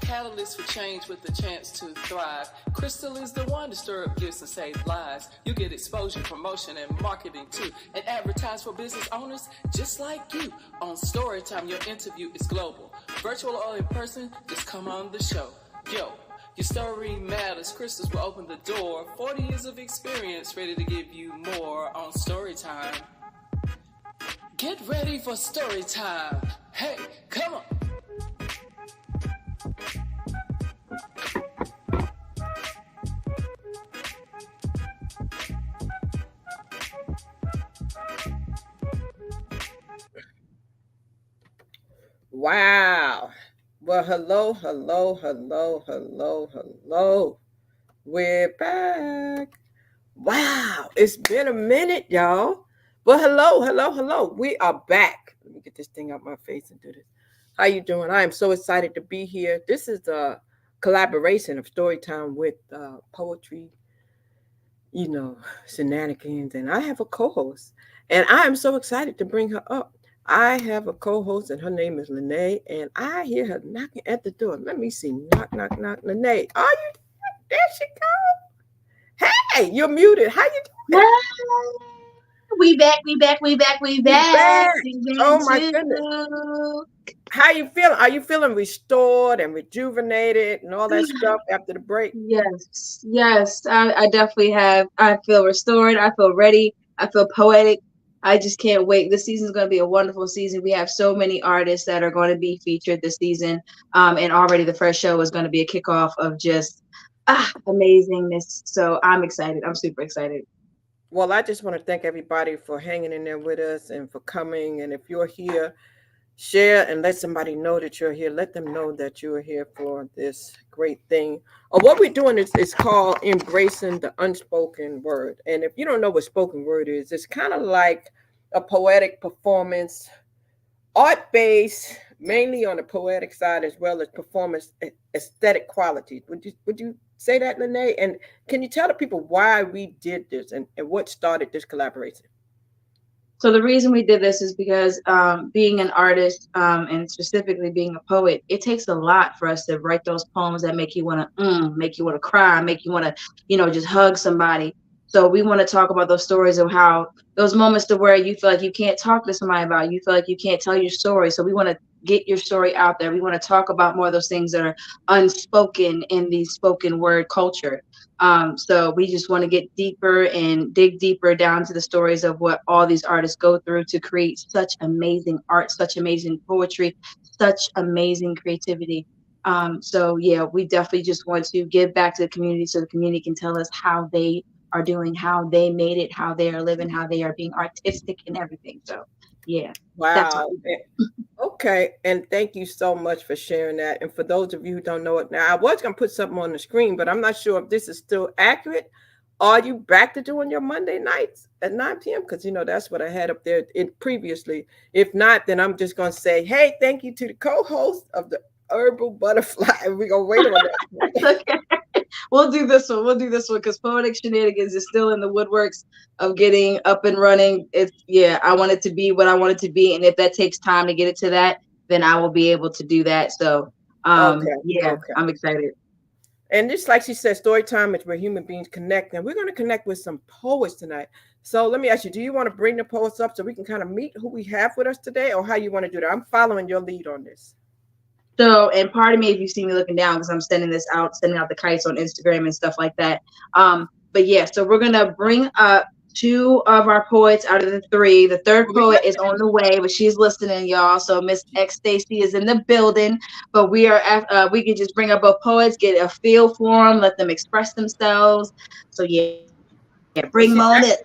catalyst for change with the chance to thrive. Crystal is the one to stir up gifts and save lives. You get exposure, promotion, and marketing too. And advertise for business owners just like you. On Storytime, your interview is global. Virtual or in person, just come on the show. Yo, your story matters. Crystals will open the door. 40 years of experience, ready to give you more on Storytime. Get ready for Storytime. Hey, come on. Wow. Well, hello. We're back. Wow. It's been a minute, y'all. Well, hello. We are back. Let me get this thing out my face and do this. How you doing? I am so excited to be here. This is a collaboration of Storytime with Poetry, Shenanigans. And I have a co-host. And I am so excited to bring her up. I have a co-host, and her name is Lene, and I hear her knocking at the door. Let me see. Knock. Lene, are you? There she goes. Hey, you're muted. How you doing? We back. Oh my goodness. How you feeling? Are you feeling restored and rejuvenated and all that stuff after the break? Yes. I definitely have. I feel restored. I feel ready. I feel poetic. I just can't wait. This season is going to be a wonderful season. We have so many artists that are going to be featured this season. And already the first show is going to be a kickoff of just amazingness. So I'm excited. I'm super excited. Well, I just want to thank everybody for hanging in there with us and for coming. And if you're here, share and let somebody know that you're here. Let them know that you're here for this great thing. What we're doing is called Embracing the Unspoken Word. And if you don't know what spoken word is, it's kind of like a poetic performance, art-based, mainly on the poetic side, as well as performance aesthetic qualities. Would you say that, Lene? And can you tell the people why we did this and what started this collaboration? So the reason we did this is because being an artist and specifically being a poet, it takes a lot for us to write those poems that make you want to make you want to cry, make you want to, just hug somebody. So we want to talk about those stories of how those moments to where you feel like you can't talk to somebody about, you feel like you can't tell your story. So we want to get your story out there. We want to talk about more of those things that are unspoken in the spoken word culture. So we just want to get deeper and dig deeper down to the stories of what all these artists go through to create such amazing art, such amazing poetry, such amazing creativity. So yeah, we definitely just want to give back to the community so the community can tell us how they are doing, how they made it, how they are living, how they are being artistic and everything. So yeah. Wow. Okay. And thank you so much for sharing that. And for those of you who don't know it now, I was going to put something on the screen, but I'm not sure if this is still accurate. Are you back to doing your Monday nights at 9 p.m.? Because, that's what I had up there previously. If not, then I'm just going to say, hey, thank you to the co-host of the Herbal Butterfly. We're going to wait on that. Okay. We'll do this one because Poetic Shenanigans is still in the woodworks of getting up and running. I want it to be what I want it to be. And if that takes time to get it to that, then I will be able to do that. So, okay. I'm excited. And just like she said, story time is where human beings connect. And we're going to connect with some poets tonight. So let me ask you, do you want to bring the poets up so we can kind of meet who we have with us today, or how you want to do that? I'm following your lead on this. So, and pardon me if you see me looking down because I'm sending out the kites on Instagram and stuff like that. But yeah, so we're going to bring up two of our poets out of the three. The third poet is on the way, but she's listening, y'all. So Miss X Stacy is in the building, but we can just bring up both poets, get a feel for them, let them express themselves. So yeah, bring them on in.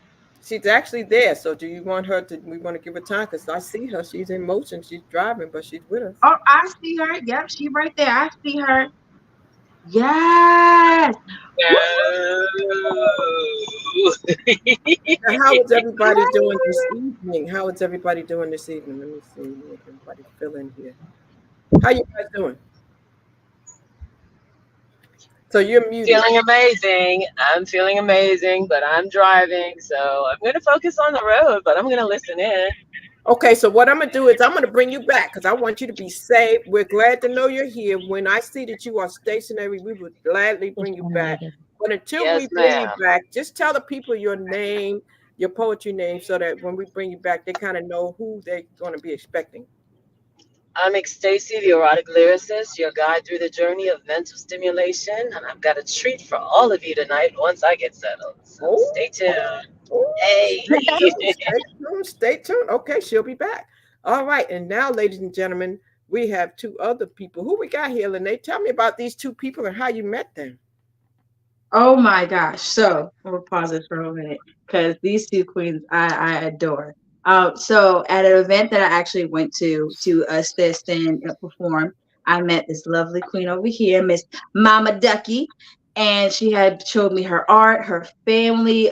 She's actually there. So do you want her to, we want to give her time? Because I see her. She's in motion. She's driving, but she's with us. Oh, I see her. Yep, she's right there. I see her. Yes. How is everybody doing this evening? Let me see. What everybody feeling here. How you guys doing? So you're muted. Feeling amazing. I'm feeling amazing, but I'm driving, so I'm going to focus on the road, but I'm going to listen in. Okay, so what I'm gonna do is I'm gonna bring you back because I want you to be safe. We're glad to know you're here. When I see that you are stationary, we would gladly bring you back. But until we Yes, bring you ma'am. back, just tell the people your name, your poetry name, so that when we bring you back, they kind of know who they're going to be expecting. I'm Stacy, the erotic lyricist, your guide through the journey of mental stimulation, and I've got a treat for all of you tonight once I get settled. So Oh, stay tuned. Hey. stay tuned, stay tuned, stay tuned. Okay, she'll be back. All right, and now, ladies and gentlemen, we have two other people. Who we got here, Lene? Tell me about these two people and how you met them. Oh my gosh. So we'll pause this for a minute because these two queens I adore. So at an event that I actually went to assist and perform, I met this lovely queen over here, Miss Mama Ducky. And she had showed me her art. Her family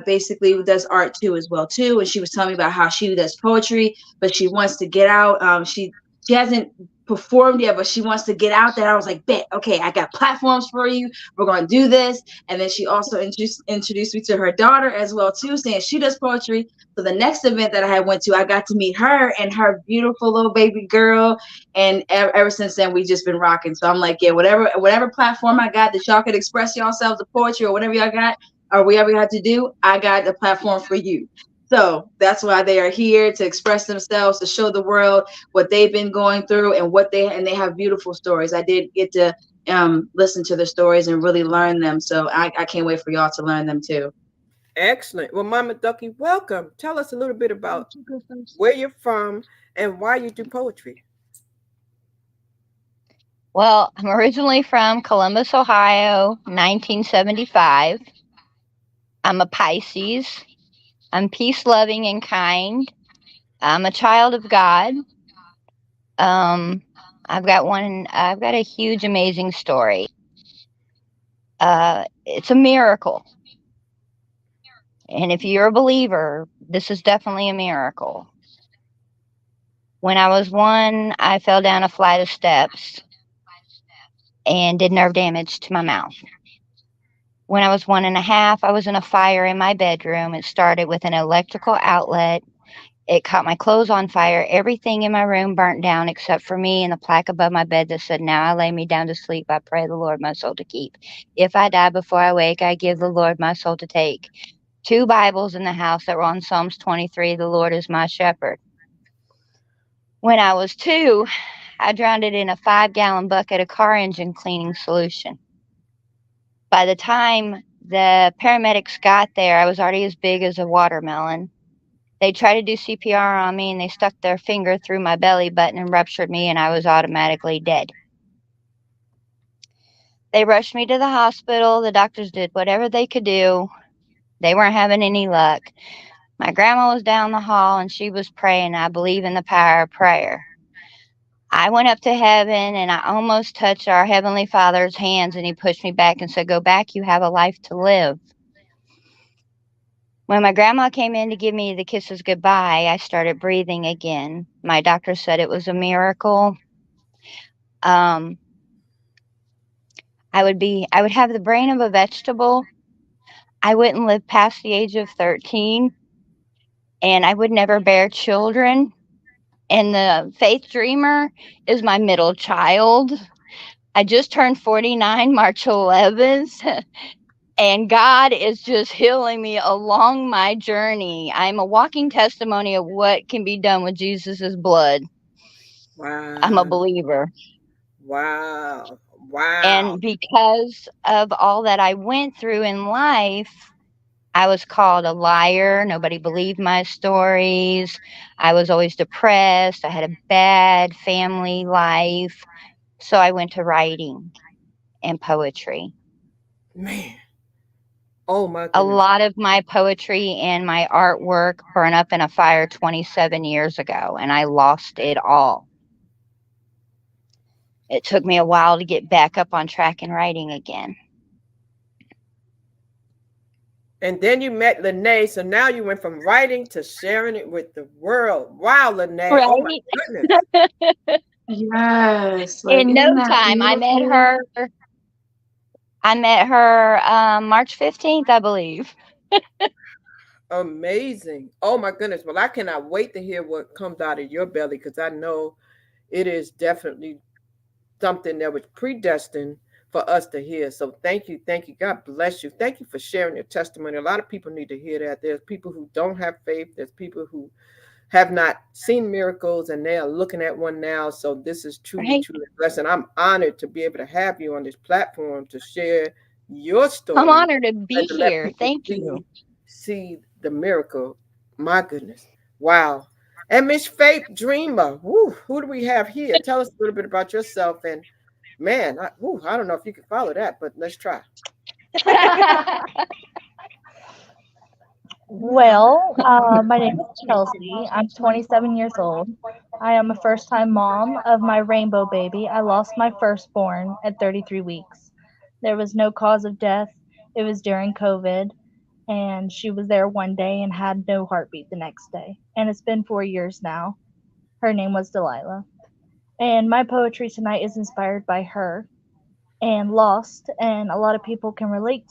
basically does art too as well too. And she was telling me about how she does poetry, but she wants to get out. She hasn't performed yet, but she wants to get out there. I was like, bet, okay, I got platforms for you. We're gonna do this. And then she also introduced me to her daughter as well too, saying she does poetry. So the next event that I had went to, I got to meet her and her beautiful little baby girl. And ever since then, we've just been rocking. So I'm like, yeah, whatever platform I got that y'all could express yourselves the poetry or whatever y'all got or whatever you have to do, I got the platform for you. So that's why they are here to express themselves, to show the world what they've been going through and they have beautiful stories. I did get to listen to the stories and really learn them. So I can't wait for y'all to learn them too. Excellent. Well, Mama Ducky, welcome. Tell us a little bit about where you're from and why you do poetry. Well, I'm originally from Columbus, Ohio, 1975. I'm a Pisces. I'm peace loving and kind. I'm a child of God. Um, I've got a huge, amazing story. It's a miracle. And if you're a believer, this is definitely a miracle. When I was one, I fell down a flight of steps and did nerve damage to my mouth. When I was 1.5, I was in a fire in my bedroom. It started with an electrical outlet. It caught my clothes on fire. Everything in my room burnt down except for me and the plaque above my bed that said, "Now I lay me down to sleep. I pray the Lord my soul to keep. If I die before I wake, I give the Lord my soul to take." Two Bibles in the house that were on Psalms 23, "The Lord is my shepherd." When I was 2, I drowned it in a 5-gallon bucket of car engine cleaning solution. By the time the paramedics got there, I was already as big as a watermelon. They tried to do CPR on me and they stuck their finger through my belly button and ruptured me, and I was automatically dead. They rushed me to the hospital. The doctors did whatever they could do. They weren't having any luck. My grandma was down the hall and she was praying. I believe in the power of prayer. I went up to heaven and I almost touched our Heavenly Father's hands, and he pushed me back and said, "Go back, you have a life to live." When my grandma came in to give me the kisses goodbye, I started breathing again. My doctor said it was a miracle. Um, I would have the brain of a vegetable. I wouldn't live past the age of 13, and I would never bear children. And the faith dreamer is my middle child. I just turned 49 March 11th, and God is just healing me along my journey. I'm a walking testimony of what can be done with Jesus's blood. I'm a Wow. believer. Wow. Wow. And because of all that I went through in life, I was called a liar. Nobody believed my stories. I was always depressed. I had a bad family life. So I went to writing and poetry. Man. Oh my A goodness. lot of my poetry and my artwork burned up in a fire 27 years ago, and I lost it all. It took me a while to get back up on track and writing again. And then you met Lene. So now you went from writing to sharing it with the world. Wow, Lene. Oh my Right? goodness. Yes, like In no isn't that time, beautiful? I met her March 15th, I believe. Amazing. Oh my goodness. Well, I cannot wait to hear what comes out of your belly because I know it is definitely something that was predestined for us to hear. So thank you. Thank you. God bless you. Thank you for sharing your testimony. A lot of people need to hear that. There's people who don't have faith. There's people who have not seen miracles and they are looking at one now. So this is truly, Right? truly a blessing. I'm honored to be able to have you on this platform to share your I'm story honored to be and to let here. people Thank you. see the miracle. My goodness. Wow. And Miss Faith Dreamer, woo, who do we have here? Tell us a little bit about yourself. And man, I don't know if you can follow that, but let's try. Well, my name is Chelsea. I'm 27 years old. I am a first time mom of my rainbow baby. I lost my firstborn at 33 weeks. There was no cause of death. It was during COVID, and she was there one day and had no heartbeat the next day. And it's been 4 years now. Her name was Delilah. And my poetry tonight is inspired by her and lost, and a lot of people can relate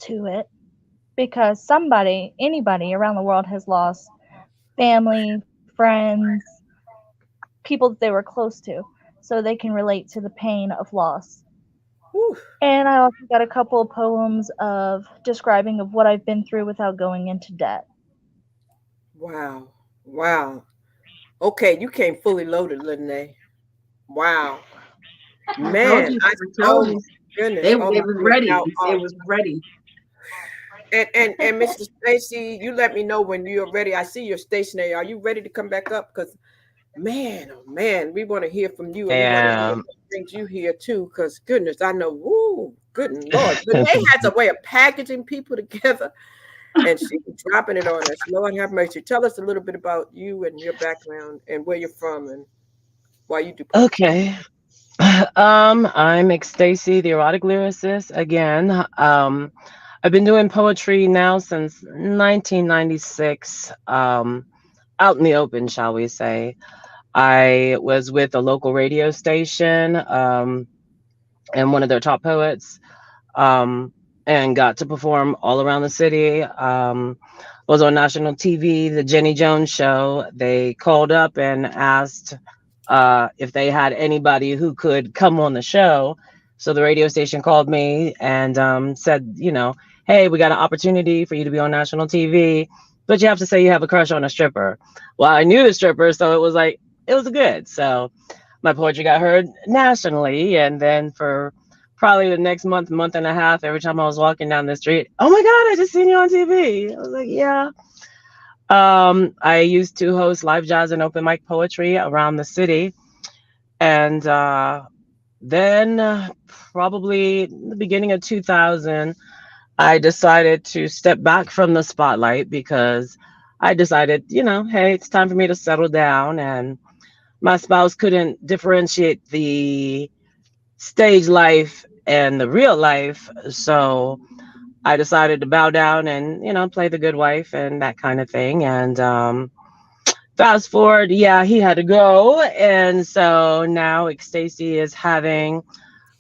to it because somebody, anybody around the world has lost family, friends, people that they were close to, so they can relate to the pain of loss. Whew. And I also got a couple of poems of describing of what I've been through without going into debt. Wow. Wow. Okay, you came fully loaded, Lene. Wow. I told Man, you. I I oh told my you. goodness. It, Oh it my was goodness. ready. Now, It was ready. and Mr. Stacy, you let me know when you're ready. I see you're stationary. Are you ready to come back up? Because man, oh man, we want to hear from you, and we want to hear And what brings you here too. Because goodness, I know, woo, good Lord, Renee has a way of packaging people together, and she's dropping it on us. Lord have mercy. Tell us a little bit about you and your background and where you're from and why you do poetry. okay. I'm Stacy, the erotic lyricist again. I've been doing poetry now since 1996, out in the open, shall we say. I was with a local radio station, and one of their top poets, um, and got to perform all around the city. Was on national TV, the Jenny Jones show. They called up and asked if they had anybody who could come on the show. So the radio station called me and said, hey, we got an opportunity for you to be on national TV, but you have to say you have a crush on a stripper. Well, I knew the stripper, so it was like, it was good. So my poetry got heard nationally. And then for probably the next month and a half, every time I was walking down the street, oh my God, I just seen you on TV. I was like, yeah. I used to host live jazz and open mic poetry around the city. And then probably in the beginning of 2000, I decided to step back from the spotlight because I decided, hey, it's time for me to settle down. And my spouse couldn't differentiate the stage life and the real life. So I decided to bow down and, play the good wife and that kind of thing. And fast forward, yeah, he had to go. And so now Stacey is having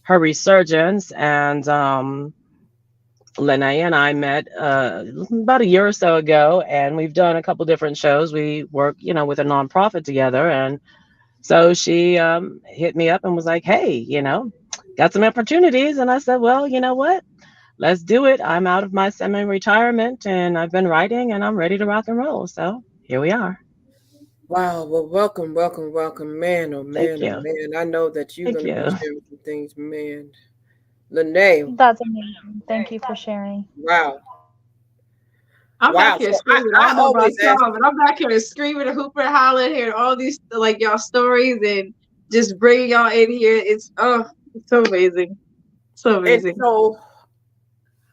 her resurgence. And Lene and I met about a year or so ago, and we've done a couple different shows. We work, with a nonprofit together. And so she hit me up and was like, hey, got some opportunities. And I said, well, you know what? Let's do it. I'm out of my semi retirement and I've been writing and I'm ready to rock and roll. So here we are. Wow. Well, welcome, welcome, welcome, man. Oh Thank man, oh you. man. I know that you're Thank gonna be you. sharing some things, man. Lene, That's amazing. Thank you for sharing. wow, I'm back wow. here So screaming. I I don't know about always ask. y'all, but I'm back here screaming and hooping and hollering, hearing all these like y'all stories and just bringing y'all in here. It's so amazing, so And amazing. so,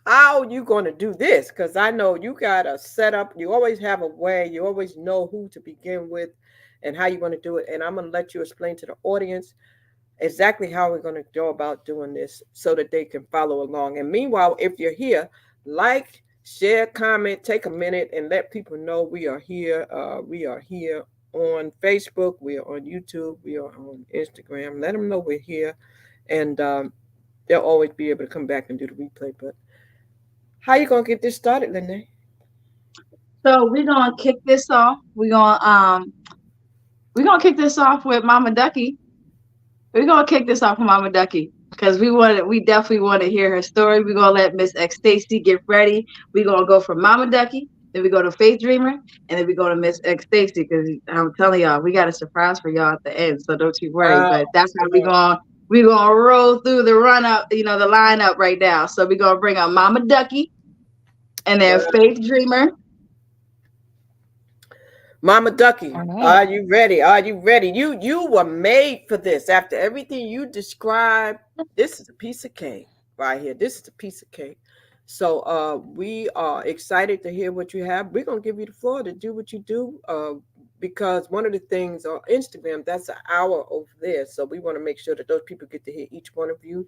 how you going to do this? Because I know you got a setup. You always have a way. You always know who to begin with and how you're going to do it. And I'm going to let you explain to the audience exactly how we're going to go about doing this so that they can follow along. And meanwhile, if you're here, like, share, comment, take a minute and let people know we are here. We are here on Facebook. We are on YouTube. We are on Instagram. Let them know we're here. And they'll always be able to come back and do the replay. But how you gonna get this started, Lene? So we're gonna kick this off. We're gonna kick this off with Mama Ducky. We're gonna kick this off with Mama Ducky because we definitely want to hear her story. We're gonna let Miss X Stacy get ready. We're gonna go from Mama Ducky, then we go to Faith Dreamer, and then we go to Miss X Stacy because I'm telling y'all, we got a surprise for y'all at the end. So don't you worry. Wow. But that's how we gonna roll through the run up, the lineup right now. So we're gonna bring up Mama Ducky and then Wow. Faith Dreamer. Mama Ducky, All right. are you ready? Are you ready? You were made for this. After everything you described, this is a piece of cake right here. This is a piece of cake. So we are excited to hear what you have. We're gonna give you the floor to do what you do. Because one of the things on Instagram, that's an hour over there. So we want to make sure that those people get to hear each one of you,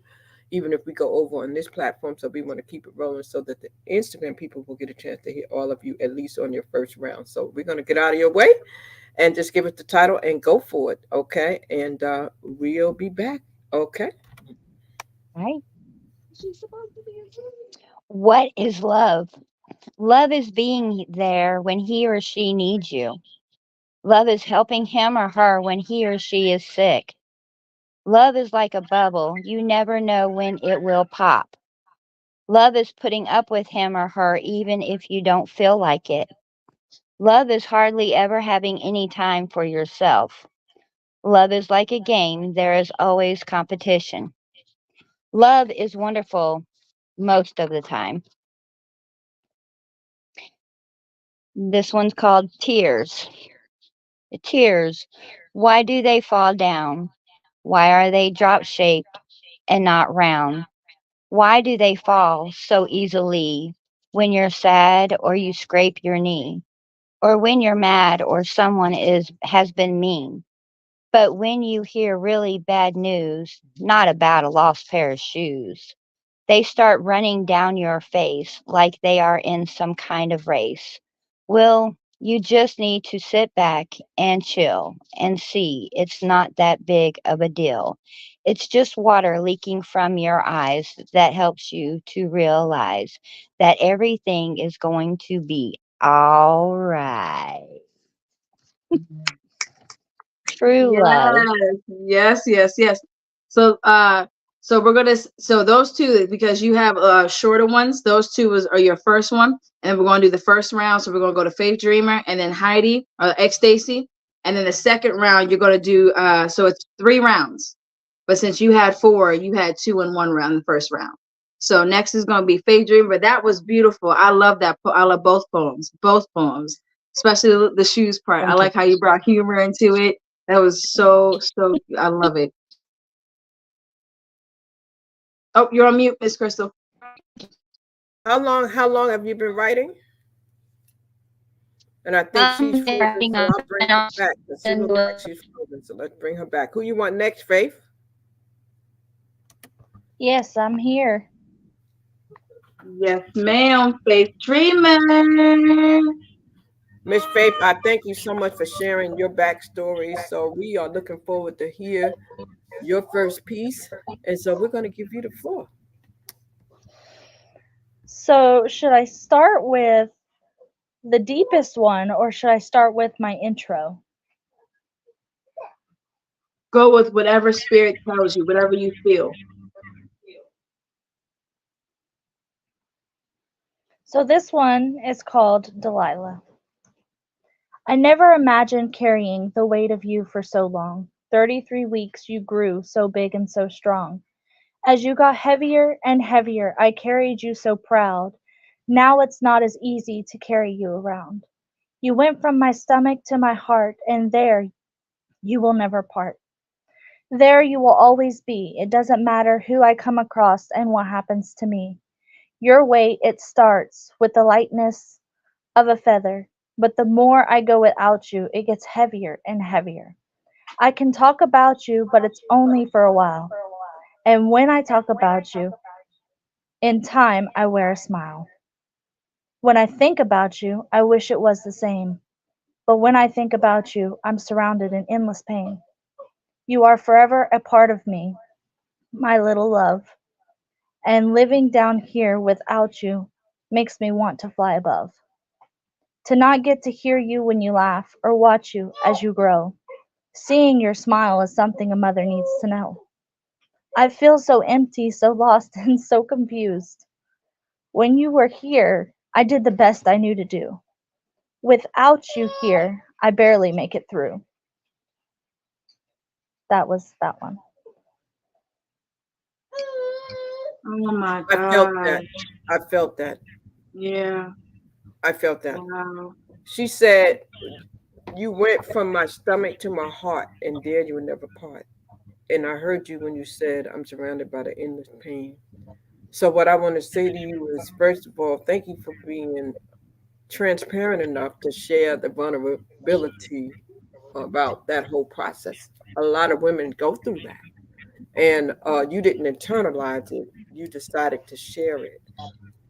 even if we go over on this platform. So we want to keep it rolling so that the Instagram people will get a chance to hear all of you at least on your first round. So we're gonna get out of your way and just give it the title and go for it. Okay. And we'll be back. Okay. All right. What is love? Love is being there when he or she needs you. Love is helping him or her when he or she is sick. Love is like a bubble. You never know when it will pop. Love is putting up with him or her even if you don't feel like it. Love is hardly ever having any time for yourself. Love is like a game. There is always competition. Love is wonderful most of the time. This one's called Tears. Tears. Why do they fall down? Why are they drop shaped and not round? Why do they fall so easily when you're sad or you scrape your knee? Or when you're mad or someone has been mean? But when you hear really bad news, not about a lost pair of shoes, they start running down your face like they are in some kind of race. Well, you just need to sit back and chill and see it's not that big of a deal. It's just water leaking from your eyes that helps you to realize that everything is going to be all right. True love. Yes, yes. So so those two, because you have shorter ones, those two are your first one, and we're gonna do the first round. So we're gonna go to Faith Dreamer and then Heidi or X Stacy, and then the second round you're gonna do so it's 3 rounds, but since you had four, you had two in one round, the first round. So next is gonna be Faith Dreamer, but that was beautiful. I love that. I love both poems, especially the shoes part. I Thank you. like how you brought humor into it. That was so. I love it. Oh, you're on mute, Miss Crystal. How long have you been writing? And I think she's I'm frozen, writing so on I'll bring her back because she looks like she's frozen. So let's bring her back. Who you want next, Faith? Yes, I'm here. Yes, ma'am. Faith Dreamer. Miss Faith, I thank you so much for sharing your backstory. So we are looking forward to hear your first piece. And so we're going to give you the floor. So, should I start with the deepest one or should I start with my intro? Go with whatever spirit tells you, whatever you feel. So, this one is called Delilah. I never imagined carrying the weight of you for so long. 33 weeks you grew so big and so strong. As you got heavier and heavier, I carried you so proud. Now it's not as easy to carry you around. You went from my stomach to my heart, and there you will never part. There you will always be. It doesn't matter who I come across and what happens to me. Your weight, it starts with the lightness of a feather, but the more I go without you, it gets heavier and heavier. I can talk about you, but it's only for a while. And when I talk about you, in time I wear a smile. When I think about you, I wish it was the same. But when I think about you, I'm surrounded in endless pain. You are forever a part of me, my little love. And living down here without you makes me want to fly above. To not get to hear you when you laugh or watch you as you grow. Seeing your smile is something a mother needs to know. I feel so empty, so lost, and so confused. When you were here, I did the best I knew to do. Without you here, I barely make it through. That was that one. Oh my I felt God. that. I felt that. Yeah. I felt that. Wow. She said, "You went from my stomach to my heart, and there you will never part." And I heard you when you said, "I'm surrounded by the endless pain." So, what I want to say to you is, first of all, thank you for being transparent enough to share the vulnerability about that whole process. A lot of women go through that, and you didn't internalize it. You decided to share it,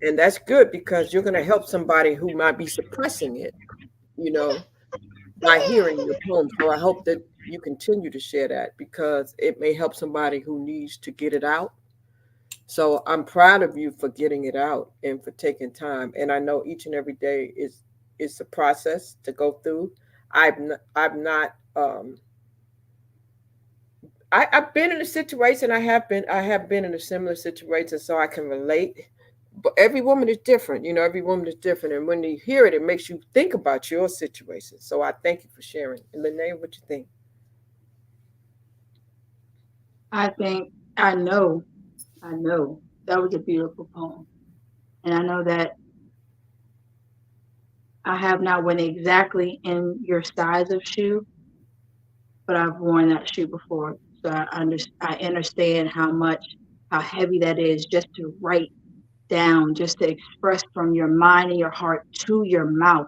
and that's good because you're going to help somebody who might be suppressing it. You know, by hearing your poem. So I hope that you continue to share that because it may help somebody who needs to get it out. So I'm proud of you for getting it out and for taking time. And I know each and every day is a process to go through. I've not I've been in a situation. I have been in a similar situation, so I can relate. But every woman is different, you know. Every woman is different, and when you hear it, it makes you think about your situation. So I thank you for sharing. And Lene, what you think? I think I know that was a beautiful poem. And I know that I have not went exactly in your size of shoe, but I've worn that shoe before. So I understand how heavy that is just to write down, just to express from your mind and your heart to your mouth.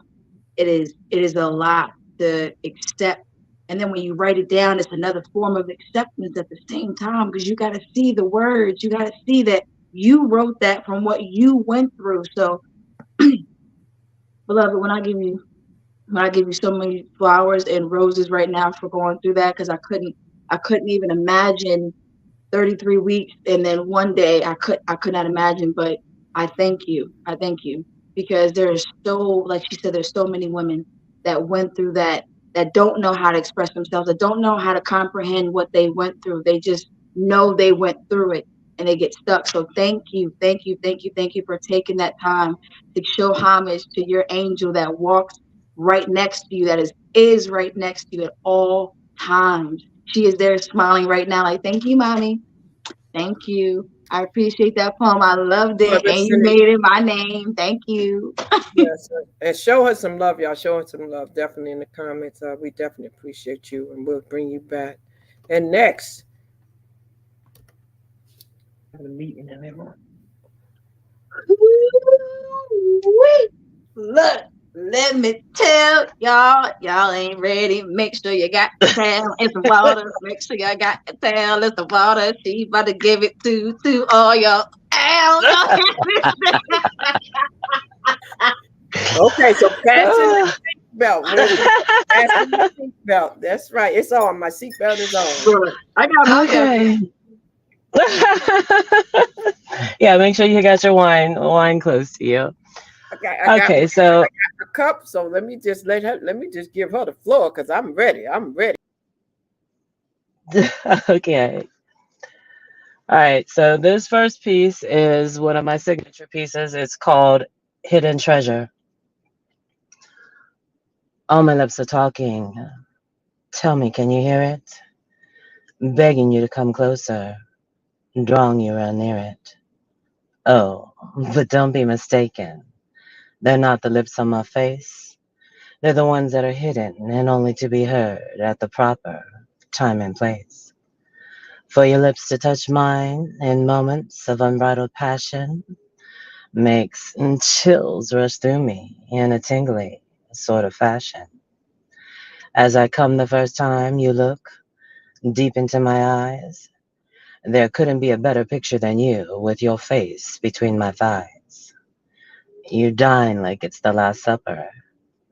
It is a lot to accept. And then when you write it down, it's another form of acceptance at the same time because you got to see the words. You got to see that you wrote that from what you went through. So, beloved, when I give you so many flowers and roses right now for going through that, because I couldn't even imagine 33 weeks and then one day I could not imagine, but I thank you because there's so, like she said, there's so many women that went through that, that don't know how to express themselves, that don't know how to comprehend what they went through. They just know they went through it and they get stuck. So thank you for taking that time to show homage to your angel that walks right next to you, that is right next to you at all times. She is there smiling right now, like, thank you, mommy. Thank you. I appreciate that poem. I loved For it. And you listening. made it my name. Thank you. Yes, and show her some love, y'all. Show her some love, definitely in the comments. We definitely appreciate you, and we'll bring you back. And next, Woo-wee. Look, let me tell y'all ain't ready. Make sure you got the towel and some water. Make sure you got the towel and some water. She about to give it to all y'all. Ow. okay, so fasten your seatbelt. Fasten your seatbelt. That's right. It's on. My seatbelt is on. Look, I got my belt. Okay. Yeah, make sure you got your wine close to you. Okay, Okay, so a cup. So let me just let me just give her the floor because I'm ready. I'm ready. okay. All right, so this first piece is one of my signature pieces. It's called Hidden Treasure. All my lips are talking. Tell me, can you hear it? Begging you to come closer, drawing you around near it. Oh, but don't be mistaken. They're not the lips on my face. They're the ones that are hidden and only to be heard at the proper time and place. For your lips to touch mine in moments of unbridled passion makes chills rush through me in a tingly sort of fashion. As I come the first time you look deep into my eyes, there couldn't be a better picture than you with your face between my thighs. You dine like it's the last supper,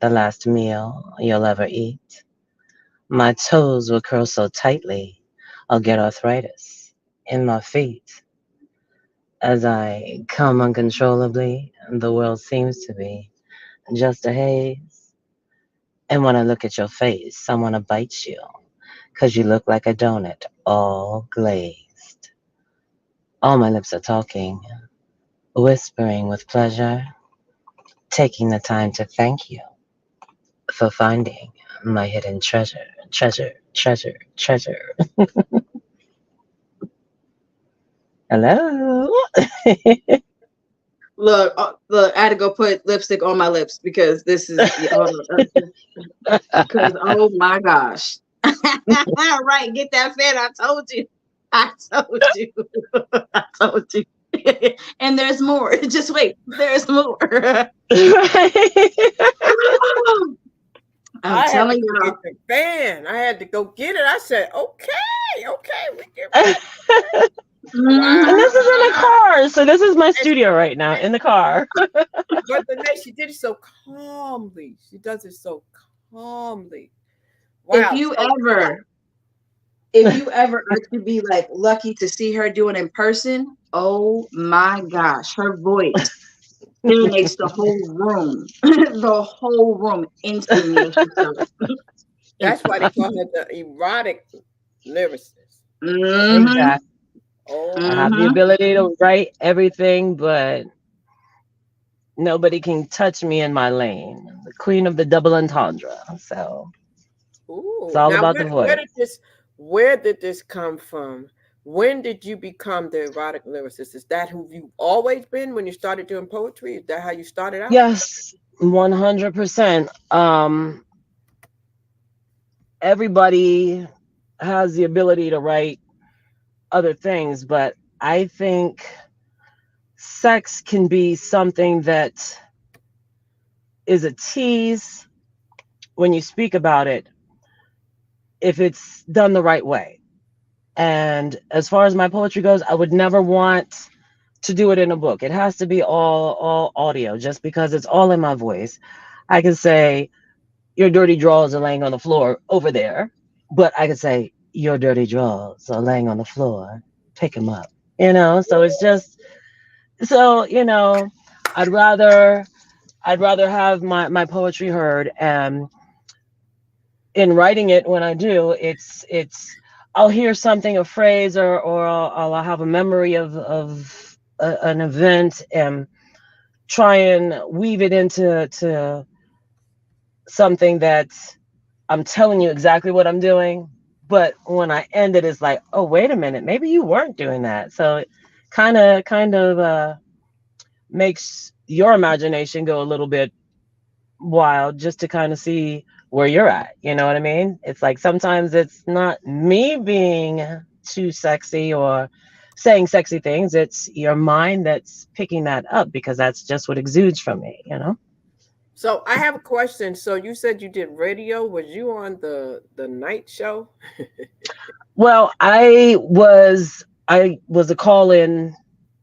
the last meal you'll ever eat. My toes will curl so tightly, I'll get arthritis in my feet. As I come uncontrollably, the world seems to be just a haze. And when I look at your face, I want to bite you, 'cause you look like a donut, all glazed. All my lips are talking, whispering with pleasure, taking the time to thank you for finding my hidden treasure, treasure, treasure, treasure. Hello. Look, look, I had to go put lipstick on my lips because this is hold on, because oh my gosh. Right, get that fed. I told you. I told you. I told you. And there's more. Just wait. There's more. I'm I had to telling go y'all. get the fan. I had to go get it. I said, okay, we get back. Mhm. And this is in a car. So this is my studio right now in the car. But the night she did it so calmly. She does it so calmly. Wow. If you ever are to be like lucky to see her do it in person, oh my gosh, her voice serenades the whole room. The whole room instantly. That's why they call her the erotic lyricist. Mm-hmm. Exactly. Oh, I have the ability to write everything, but nobody can touch me in my lane. The queen of the double entendre. So ooh. it's all Now, about the voice. where did this come from? When did you become the erotic lyricist? Is that who you've always been when you started doing poetry? Is that how you started out? Yes, 100%. Everybody has the ability to write other things, but I think sex can be something that is a tease when you speak about it if it's done the right way. And as far as my poetry goes, I would never want to do it in a book. It has to be all audio, just because it's all in my voice. I can say your dirty drawers are laying on the floor over there, but I could say your dirty drawers are laying on the floor. Pick them up. So it's just so I'd rather have my poetry heard, and in writing it, when I do, it's I'll hear something, a phrase, or I'll have a memory of an event and try and weave it into something that I'm telling you exactly what I'm doing. But when I end it, it's like, oh, wait a minute, maybe you weren't doing that. So it kind of makes your imagination go a little bit wild, just to kind of see where you're at. You know what I mean? It's like sometimes it's not me being too sexy or saying sexy things. It's your mind that's picking that up, because that's just what exudes from me. So I have a question. So you said you did radio. Was you on the night show? Well, I was a call-in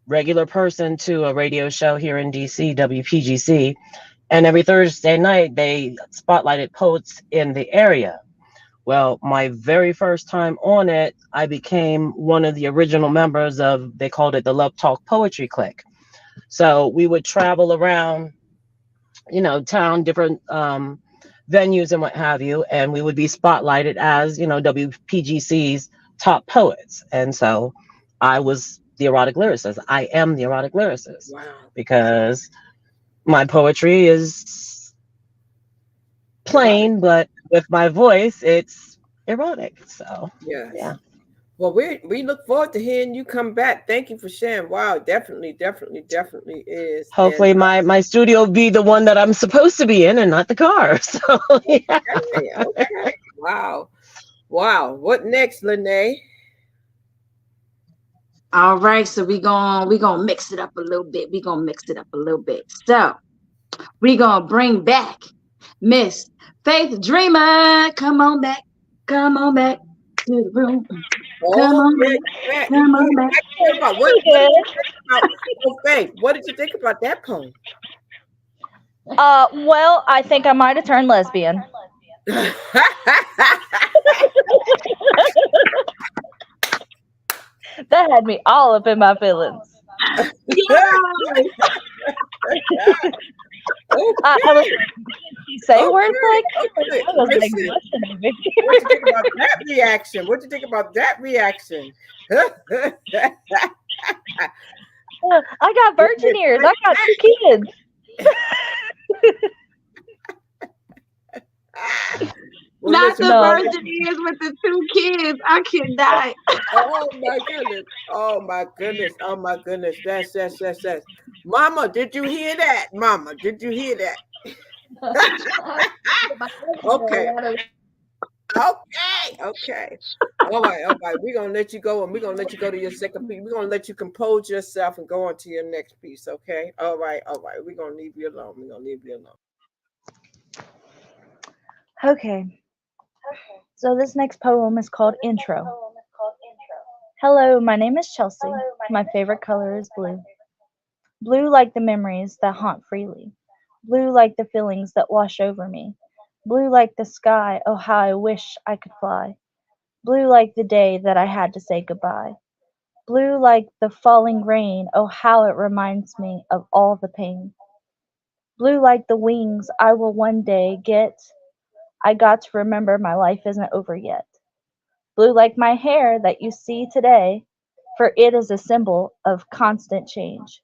regular person to a radio show here in DC, WPGC, and every Thursday night they spotlighted poets in the area. Well, my very first time on it, I became one of the original members of, they called it the Love Talk Poetry Clique. So we would travel around, town, different venues and what have you, and we would be spotlighted as, WPGC's top poets. And so I was the erotic lyricist. I am the erotic lyricist, Wow. because my poetry is plain, but with my voice, it's erotic. So Yes. yeah. Well, we look forward to hearing you come back. Thank you for sharing. Wow, definitely is. Hopefully And my studio will be the one that I'm supposed to be in and not the car. So yeah. okay. Wow. What next, Lene? All right, so we gonna mix it up a little bit. So we gonna bring back Miss Faith Dreamer. Come on back to the room. Come on back. Come on back. What did you think about? Oh, Faith, what did you think about that poem? Well, I think I might have turned lesbian. That had me all up in my feelings. Yes. I was say words like Okay. I was like Listen, blushing over what you think here. about that reaction? What you think about that reaction? I got virgin ears. I got 2 kids. Well, Not listen. the No, virgin ears with the 2 kids. I can die. Oh my goodness. Oh my goodness. Oh my goodness. That's. Mama, did you hear that? Mama, did you hear that? Okay. Okay. All right. We're gonna let you go, and we're gonna let you go to your second piece. We're gonna let you compose yourself and go on to your next piece, okay? All right. We're gonna leave you alone. We're gonna leave you alone. okay. So this next poem is called Intro. Hello, my name is Chelsea. My favorite color is blue. Blue like the memories that haunt freely. Blue like the feelings that wash over me. Blue like the sky, oh how I wish I could fly. Blue like the day that I had to say goodbye. Blue like the falling rain, oh how it reminds me of all the pain. Blue like the wings I will one day get. I got to remember my life isn't over yet. Blue like my hair that you see today, for it is a symbol of constant change.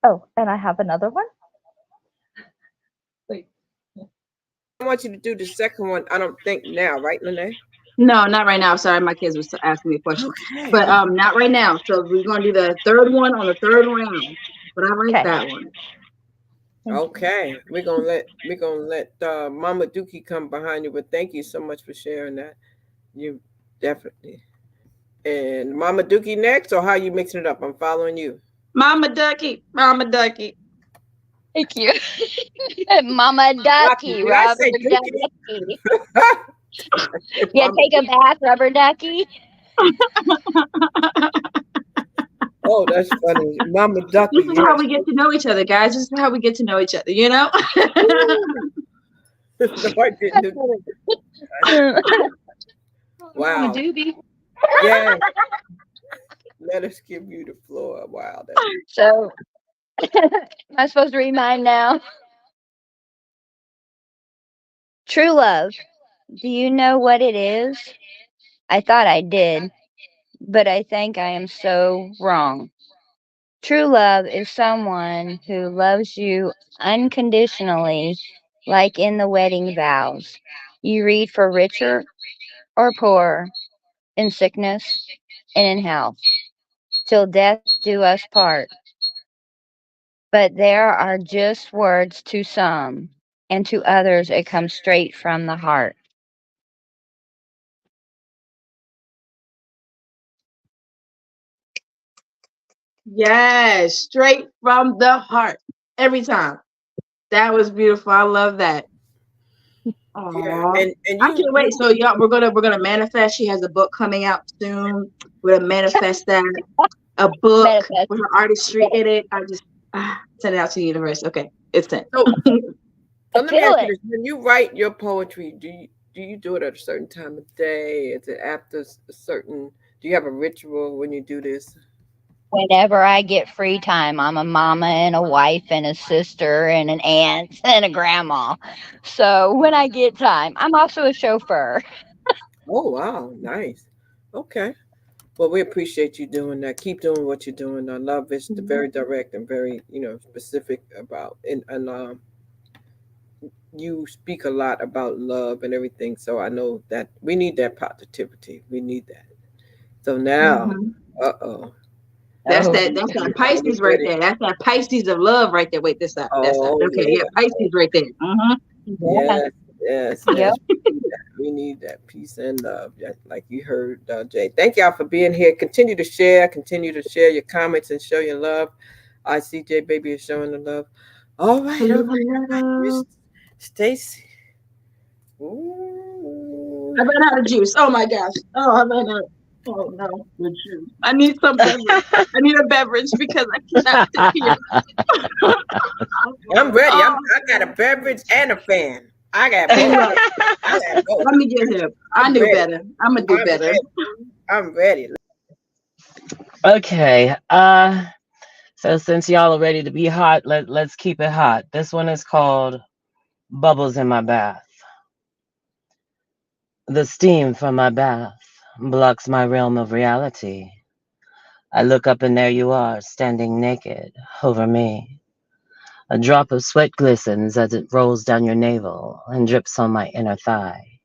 Oh, and I have another one. I want you to do the second one. I don't think now, right, Lene? No, not right now. Sorry, my kids were asking me a question. Okay. But not right now. So we're gonna do the third one on the third round. But I like Okay. that one. Okay. We're gonna let Mama Dookie come behind you, but thank you so much for sharing that. You definitely. And Mama Dookie next, or how you mixing it up? I'm following you. Mama Ducky, Mama Ducky. Thank you. Mama Ducky. Ducky, Did I Rubber say Dookie? Ducky. Yeah, Mama take a bath, Rubber Ducky. Oh, that's funny. Mama Ducky, This is how yes. we get to know each other, guys. This is how we get to know each other, you know? No, I didn't. Wow. Doobie. Yeah. Let us give you the floor. Wow. So, am I supposed to read mine now? True love. Do you know what it is? I thought I did, but I think I am so wrong. True love is someone who loves you unconditionally, like in the wedding vows. You read for richer or poorer, in sickness and in health, till death do us part. But there are just words to some, and to others it comes straight from the heart. Yes, straight from the heart. Every time. That was beautiful. I love that. Yeah. Aww. And I can't wait. So y'all, we're gonna manifest. She has a book coming out soon. We're gonna manifest that. A book Manifest. with her artistry in it. I just send it out to the universe. Okay, it's sent. so let me Feel ask you it. this. When you write your poetry, do you do it at a certain time of day? Is it after a certain do you have a ritual when you do this? Whenever I get free time, I'm a mama and a wife and a sister and an aunt and a grandma. So when I get time, I'm also a chauffeur. Oh wow, nice. Okay. Well, we appreciate you doing that. Keep doing what you're doing. I love it. It's very direct and very, specific about and you speak a lot about love and everything. So I know that we need that positivity. We need that. So now, Mhm. uh-oh. That's Oh, that. That's that Are you Pisces right ready? there. That's that Pisces of love right there. Wait, this side. That side. Oh Okay, yeah, yeah. Pisces right there. yeah. Yes, yes, Yep. yes. We need that. We need that peace and love, like you heard, Jay. Thank y'all for being here. Continue to share. Continue to share your comments and show your love. I see Jay Baby is showing the love. All right, all Hello, right. hello. Miss Stacy. Ooh. I ran out of juice. Oh my gosh. Oh, I ran out. Oh no, the juice. I need some beverage. I need a beverage because I cannot sit here. I'm ready. Oh, I got a beverage and a fan. I got see, both. look. I got both. Let me get him. I I'm knew ready. better. I'm gonna do I'm better. ready. I'm ready. Okay. So since y'all are ready to be hot, let's keep it hot. This one is called Bubbles in My Bath. The steam from my bath blocks my realm of reality. I look up and there you are, standing naked over me. A drop of sweat glistens as it rolls down your navel and drips on my inner thigh.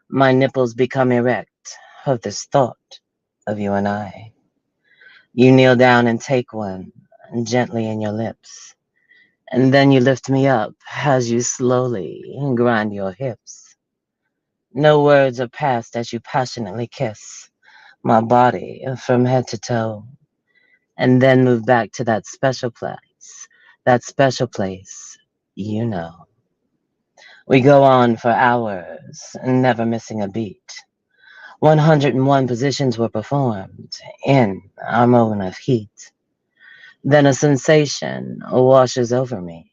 My nipples become erect of this thought of you and I. You kneel down and take one gently in your lips, and then you lift me up as you slowly grind your hips. No words are passed as you passionately kiss my body from head to toe, and then move back to that special place, you know. We go on for hours, never missing a beat. 101 positions were performed in our moment of heat. Then a sensation washes over me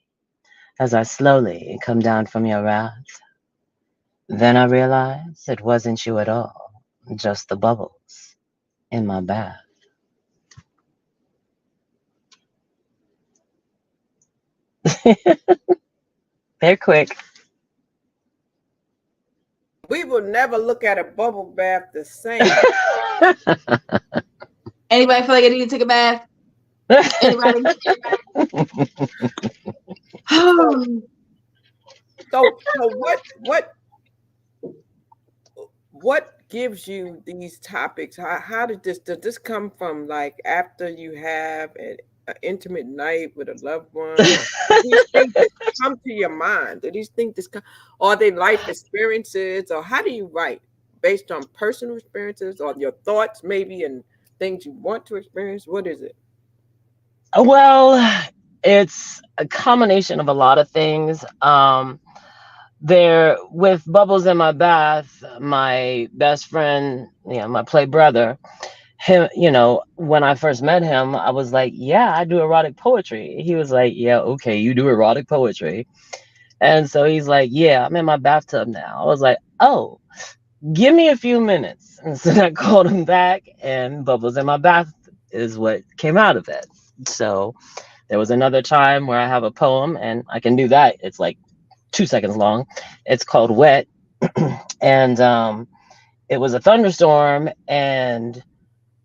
as I slowly come down from your wrath. Then I realize it wasn't you at all, just the bubbles in my bath. They're quick. We will never look at a bubble bath the same. Anybody feel like I need to take a bath? Anybody? So, so what gives you these topics? How does this come from? Like after you have an intimate night with a loved one, or do these things just come to your mind? Do these things just come, or are they life experiences, or how do you write based on personal experiences or your thoughts, maybe, and things you want to experience? What is it? Well, it's a combination of a lot of things. There with Bubbles in My Bath, my best friend, my play brother, him, when I first met him, I was like, yeah, I do erotic poetry. He was like, yeah, okay, you do erotic poetry. And so he's like, yeah, I'm in my bathtub now. I was like, oh, give me a few minutes. And so I called him back, and Bubbles in My Bath is what came out of it. So there was another time where I have a poem, and I can do that. It's like 2 seconds long. It's called Wet. And it was a thunderstorm, and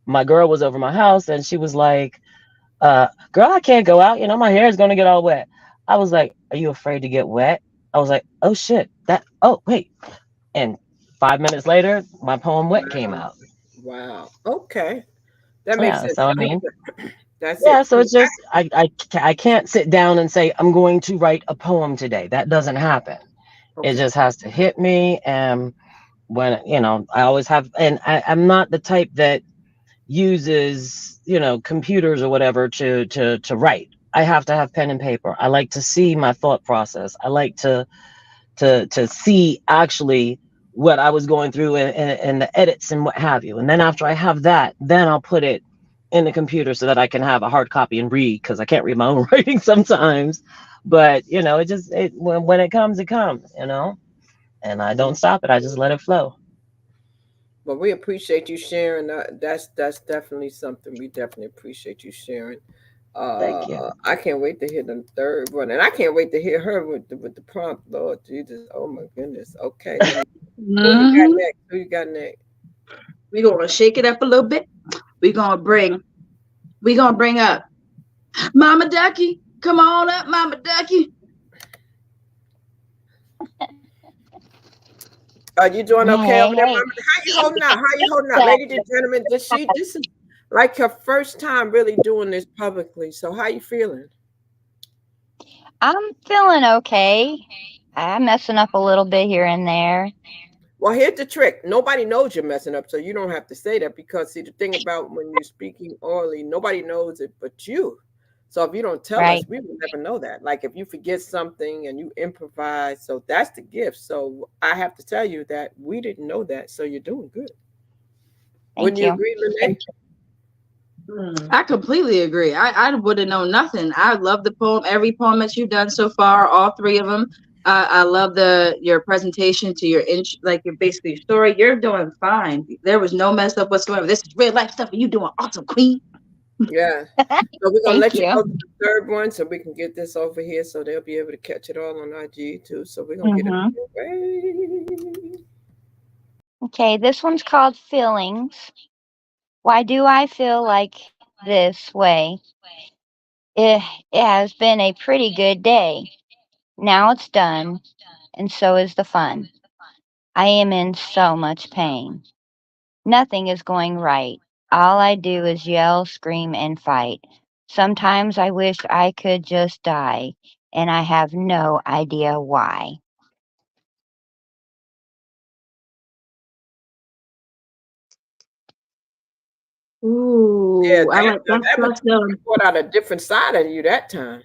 my girl was over my house, and she was like, girl, I can't go out. My hair is going to get all wet. I was like, are you afraid to get wet? I was like, oh, shit. Oh, wait. And 5 minutes later, my poem Wet came Wow. out. Wow. Okay. That makes Yeah. sense. So, I mean, That's yeah. it. So it's just, I can't sit down and say, I'm going to write a poem today. That doesn't happen. It Okay. just has to hit me. And when, I always have, and I'm not the type that uses, computers or whatever to write. I have to have pen and paper. I like to see my thought process. I like to see actually what I was going through and the edits and what have you. And then after I have that, then I'll put it in the computer so that I can have a hard copy and read, because I can't read my own writing sometimes. But when it comes, it comes, and I don't stop it. I just let it flow. Well, we appreciate you sharing. That's definitely something we definitely appreciate you sharing. Thank you. I can't wait to hear the third one, and I can't wait to hear her with the prompt. Lord Jesus, oh my goodness. Okay, who you got Mhm. next? Who you got next? We're gonna shake it up a little bit. We're gonna bring up Mama Ducky. Come on up, Mama Ducky. Are you doing okay Hey, over there, hey. Mama? How you holding out? How you holding out, So, ladies and gentlemen? This is like her first time really doing this publicly. So how you feeling? I'm feeling okay. I'm messing up a little bit here and there. Well, here's the trick. Nobody knows you're messing up, so you don't have to say that, because see the thing about when you're speaking orally, nobody knows it but you. So if you don't tell us, Right. we will never know that. Like if you forget something and you improvise, so that's the gift. So I have to tell you that we didn't know that, so you're doing good. Wouldn't Thank you you. agree, Lene? I completely agree. I would have known nothing. I love the poem, every poem that you've done so far, all three of them. I love your presentation to your like your basically your story. You're doing fine. There was no mess up whatsoever. This is real life stuff, and you doing awesome, Queen. Yeah. So we're gonna Thank let you you. go to the third one so we can get this over here so they'll be able to catch it all on IG too. So we're gonna get it Mm-hmm. away. Okay, this one's called Feelings. Why do I feel like this way? It has been a pretty good day. Now it's done, and so is the fun. I am in so much pain. Nothing is going right. All I do is yell, scream, and fight. Sometimes I wish I could just die, and I have no idea why. Yeah, Ooh, I that like now that's that was you some. brought out a different side of you that time.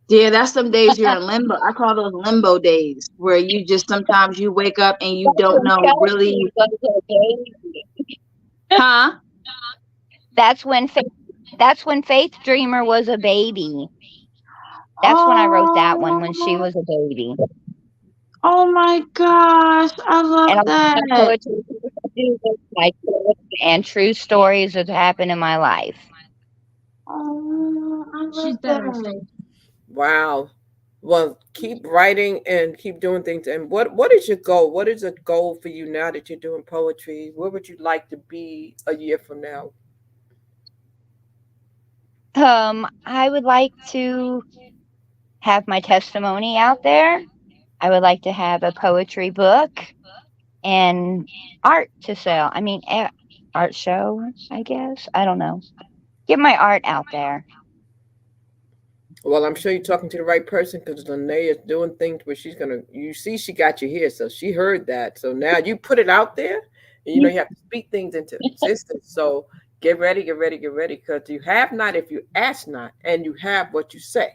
Yeah, that's some days you're in limbo. I call those limbo days where you just sometimes you wake up and you don't When know Chelsea really, was a baby. huh? That's when Faith, that's when Faith Dreamer was a baby. That's when I wrote that one when she Oh, was a baby. oh my gosh, I And love a lot of my that. poetry has to do with my children and true stories that happened in my life. Oh, I love that. Wow. Well, keep writing and keep doing things. And what is your goal? What is a goal for you now that you're doing poetry? Where would you like to be a year from now? I would like to have my testimony out there. I would like to have a poetry book and art to sell. I mean, art show, I guess. I don't know. Get my art out there. Well, I'm sure you're talking to the right person because Lene is doing things where she's gonna. You see, she got you here, so she heard that. So now you put it out there, and you have to speak things into existence. So get ready, get ready, get ready, because you have not if you ask not, and you have what you say.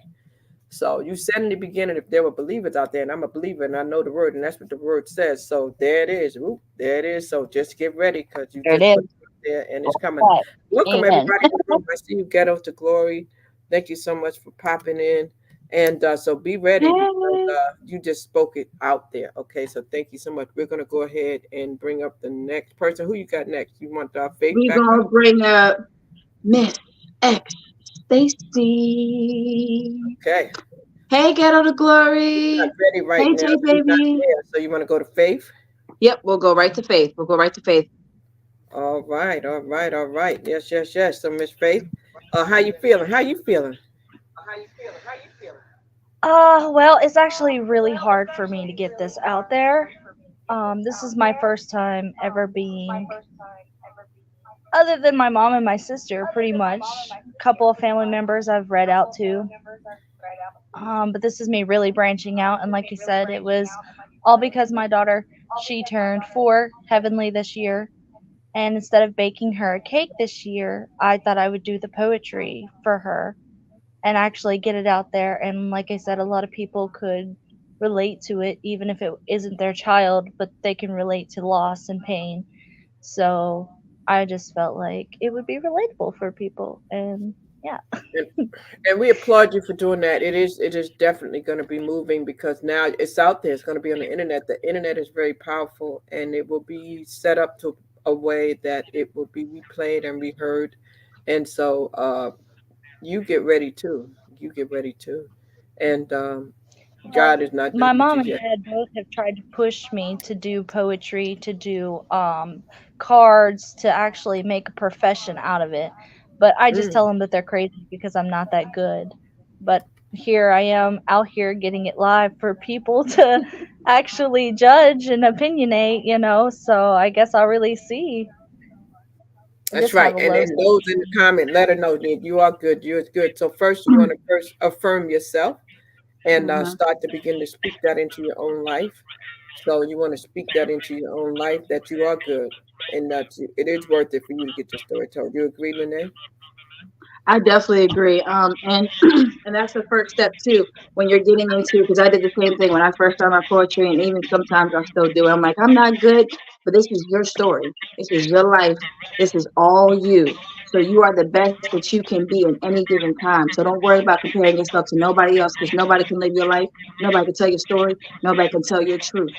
So you said in the beginning, if there were believers out there, and I'm a believer, and I know the word, and that's what the word says. So there it is. Ooh, there it is. So just get ready, because you There it just put is. it out there, and it's coming. Okay. Welcome Amen. everybody to the room. I see you, Ghetto to Glory. Thank you so much for popping in, and so be ready because Hey, you just spoke it out there. Okay, so thank you so much. We're gonna go ahead and bring up the next person. Who you got next? You want Faith we back gonna up? bring up Miss X Stacy. Okay, Hey, Ghetto to you're not Glory. ready right Hey, now. J She's not baby. there. So you want to go to Faith? Yep, we'll go right to Faith. We'll go right to Faith. All right, all right, all right. Yes, yes, yes. So, Miss Faith, how you feeling? How you feeling? Well, it's actually really hard for me to get this out there. This is my first time ever being, other than my mom and my sister, pretty much. A couple of family members I've read out to. But this is me really branching out, and like you said, it was all because my daughter, she turned 4 heavenly this year, and instead of baking her a cake this year, I thought I would do the poetry for her and actually get it out there. And like I said, a lot of people could relate to it, even if it isn't their child, but they can relate to loss and pain. So I just felt like it would be relatable for people. And yeah. And, and we applaud you for doing that. It is definitely going to be moving because now it's out there. It's going to be on the internet. The internet is very powerful, and it will be set up to a way that it will be replayed and reheard. And so, you get ready too. You get ready too. And Well, God is not done my with mom you and yet. dad both have tried to push me to do poetry, to do cards, to actually make a profession out of it. But I just Mm, tell them that they're crazy because I'm not that good. But here I am out here getting it live for people to actually judge and opinionate. So I guess I'll really see. I that's just have right. a And low those self. in the comment, let her know that you are good. You're good. So first, you want to first affirm yourself and Hmm. start to begin to speak that into your own life. So you want to speak that into your own life that you are good and that it is worth it for you to get your story told. You agree, Lene? I definitely agree. And and that's the first step too when you're getting into because I did the same thing when I first started my poetry, and even sometimes I still do. I'm like, I'm not good, but this is your story. This is your life. This is all you. So you are the best that you can be in any given time. So don't worry about comparing yourself to nobody else, because nobody can live your life. Nobody can tell your story. Nobody can tell your truth.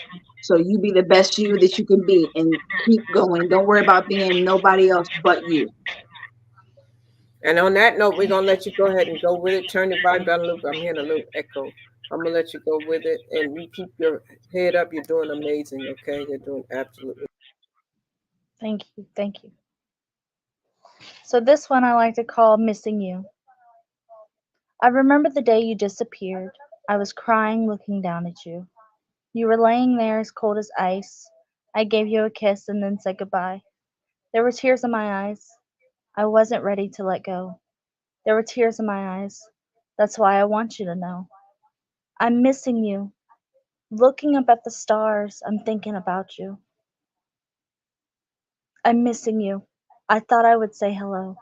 So you be the best you that you can be and keep going. Don't worry about being nobody else but you. And on that note, we're gonna let you go ahead and go with it. Turn your volume down a little bit. I'm hearing a little echo. I'm gonna let you go with it, and you keep your head up. You're doing amazing. Okay, you're doing absolutely. Thank you. Thank you. So this one I like to call Missing You. I remember the day you disappeared. I was crying looking down at you. You were laying there as cold as ice. I gave you a kiss and then said goodbye. There were tears in my eyes. I wasn't ready to let go. There were tears in my eyes. That's why I want you to know. I'm missing you. Looking up at the stars, I'm thinking about you. I'm missing you. I thought I would say hello.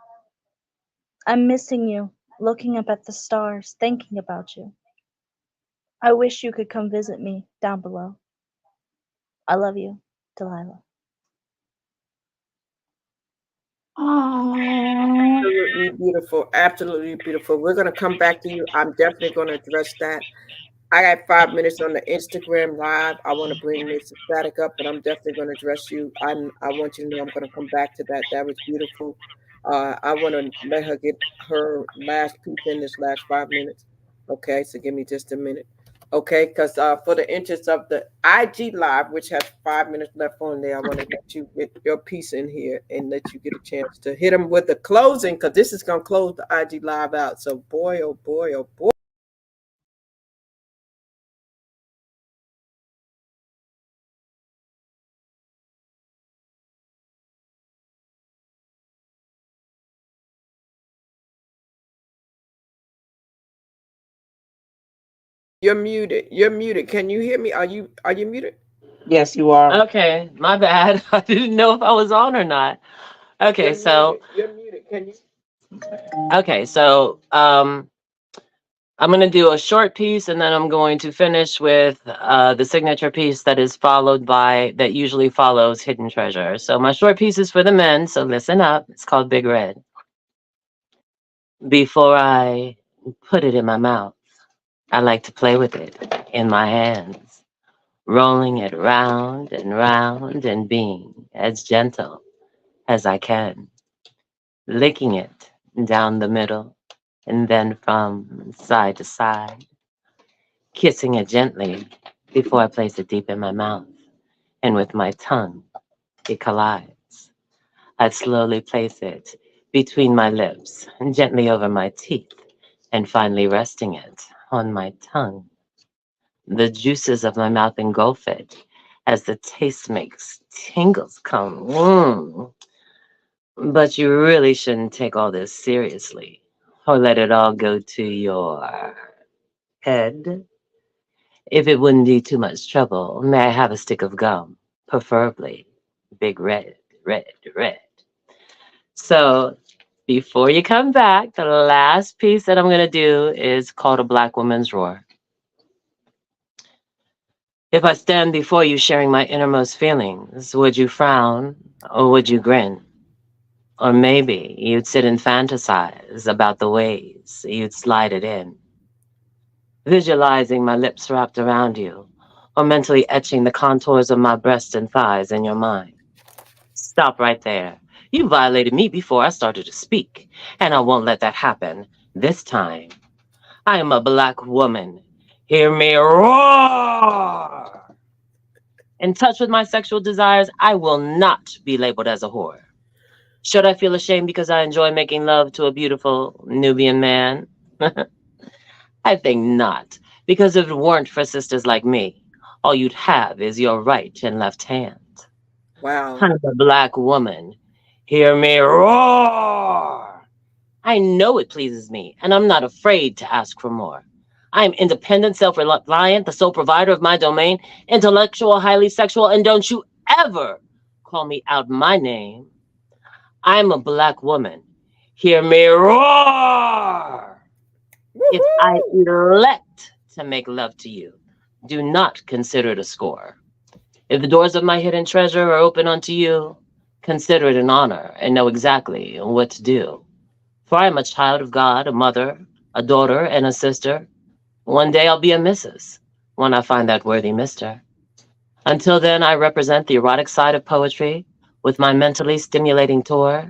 I'm missing you. Looking up at the stars, thinking about you. I wish you could come visit me down below. I love you, Delilah. Oh, Absolutely beautiful. Absolutely beautiful. We're gonna come back to you. I'm definitely gonna address that. I got 5 minutes on the Instagram live. I want to bring Miss Static up, but I'm definitely going to address you. I want you to know I'm going to come back to that. That was beautiful. I want to let her get her last piece in this last 5 minutes. Okay, so give me just a minute. Okay, because for the interest of the IG live, which has 5 minutes left on there, I want to let you get your piece in here and let you get a chance to hit them with the closing, because this is going to close the IG live out. So boy, oh boy, oh boy. You're muted. You're muted. Can you hear me? Are you muted? Yes, you are. Okay, my bad. I didn't know if I was on or not. Okay, You're so muted. You're muted. Can you? okay, so I'm going to do a short piece and then I'm going to finish with the signature piece that is followed by, that usually follows Hidden Treasure. So my short piece is for the men, so listen up. It's called Big Red. Before I put it in my mouth, I like to play with it in my hands, rolling it round and being as gentle as I can, licking it down the middle and then from side to side, kissing it gently before I place it deep in my mouth, and with my tongue, it collides. I slowly place it between my lips and gently over my teeth, and finally resting it on my tongue. The juices of my mouth engulf it as the taste makes tingles come. But you really shouldn't take all this seriously or let it all go to your head. If it wouldn't be too much trouble, may I have a stick of gum? Preferably big red, red, red. So before you come back, the last piece that I'm going to do is called A Black Woman's Roar. If I stand before you sharing my innermost feelings, would you frown or would you grin? Or maybe you'd sit and fantasize about the ways you'd slide it in, visualizing my lips wrapped around you, or mentally etching the contours of my breasts and thighs in your mind. Stop right there. You violated me before I started to speak, and I won't let that happen this time. I am a black woman. Hear me roar! In touch with my sexual desires, I will not be labeled as a whore. Should I feel ashamed because I enjoy making love to a beautiful Nubian man? I think not, because if it weren't for sisters like me, all you'd have is your right and left hand. Wow. I'm a black woman. Hear me roar! I know it pleases me, and I'm not afraid to ask for more. I am independent, self-reliant, the sole provider of my domain, intellectual, highly sexual, and don't you ever call me out my name. I'm a black woman. Hear me roar! If I Woohoo! elect to make love to you, do not consider it a score. If the doors of my hidden treasure are open unto you, consider it an honor, and know exactly what to do. For I am a child of God, a mother, a daughter, and a sister. One day I'll be a missus when I find that worthy mister. Until then, I represent the erotic side of poetry with my mentally stimulating tour.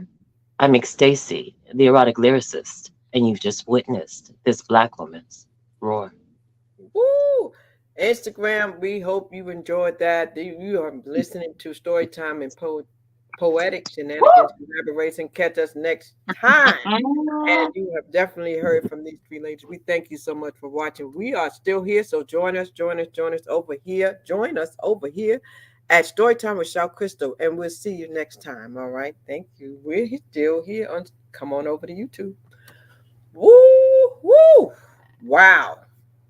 I'm Stacy, the erotic lyricist, and you've just witnessed this black woman's roar. Woo! Instagram, we hope you enjoyed that. You are listening to Storytime and Poetic Shenanigans collaboration. Catch us next time. And you have definitely heard from these three ladies. We thank you so much for watching. We are still here, so join us over here. Join us over here at Storytime with Shao Crystal, and we'll see you next time. All right, thank you. We're still here. Come on over to YouTube. Woo, woo, wow,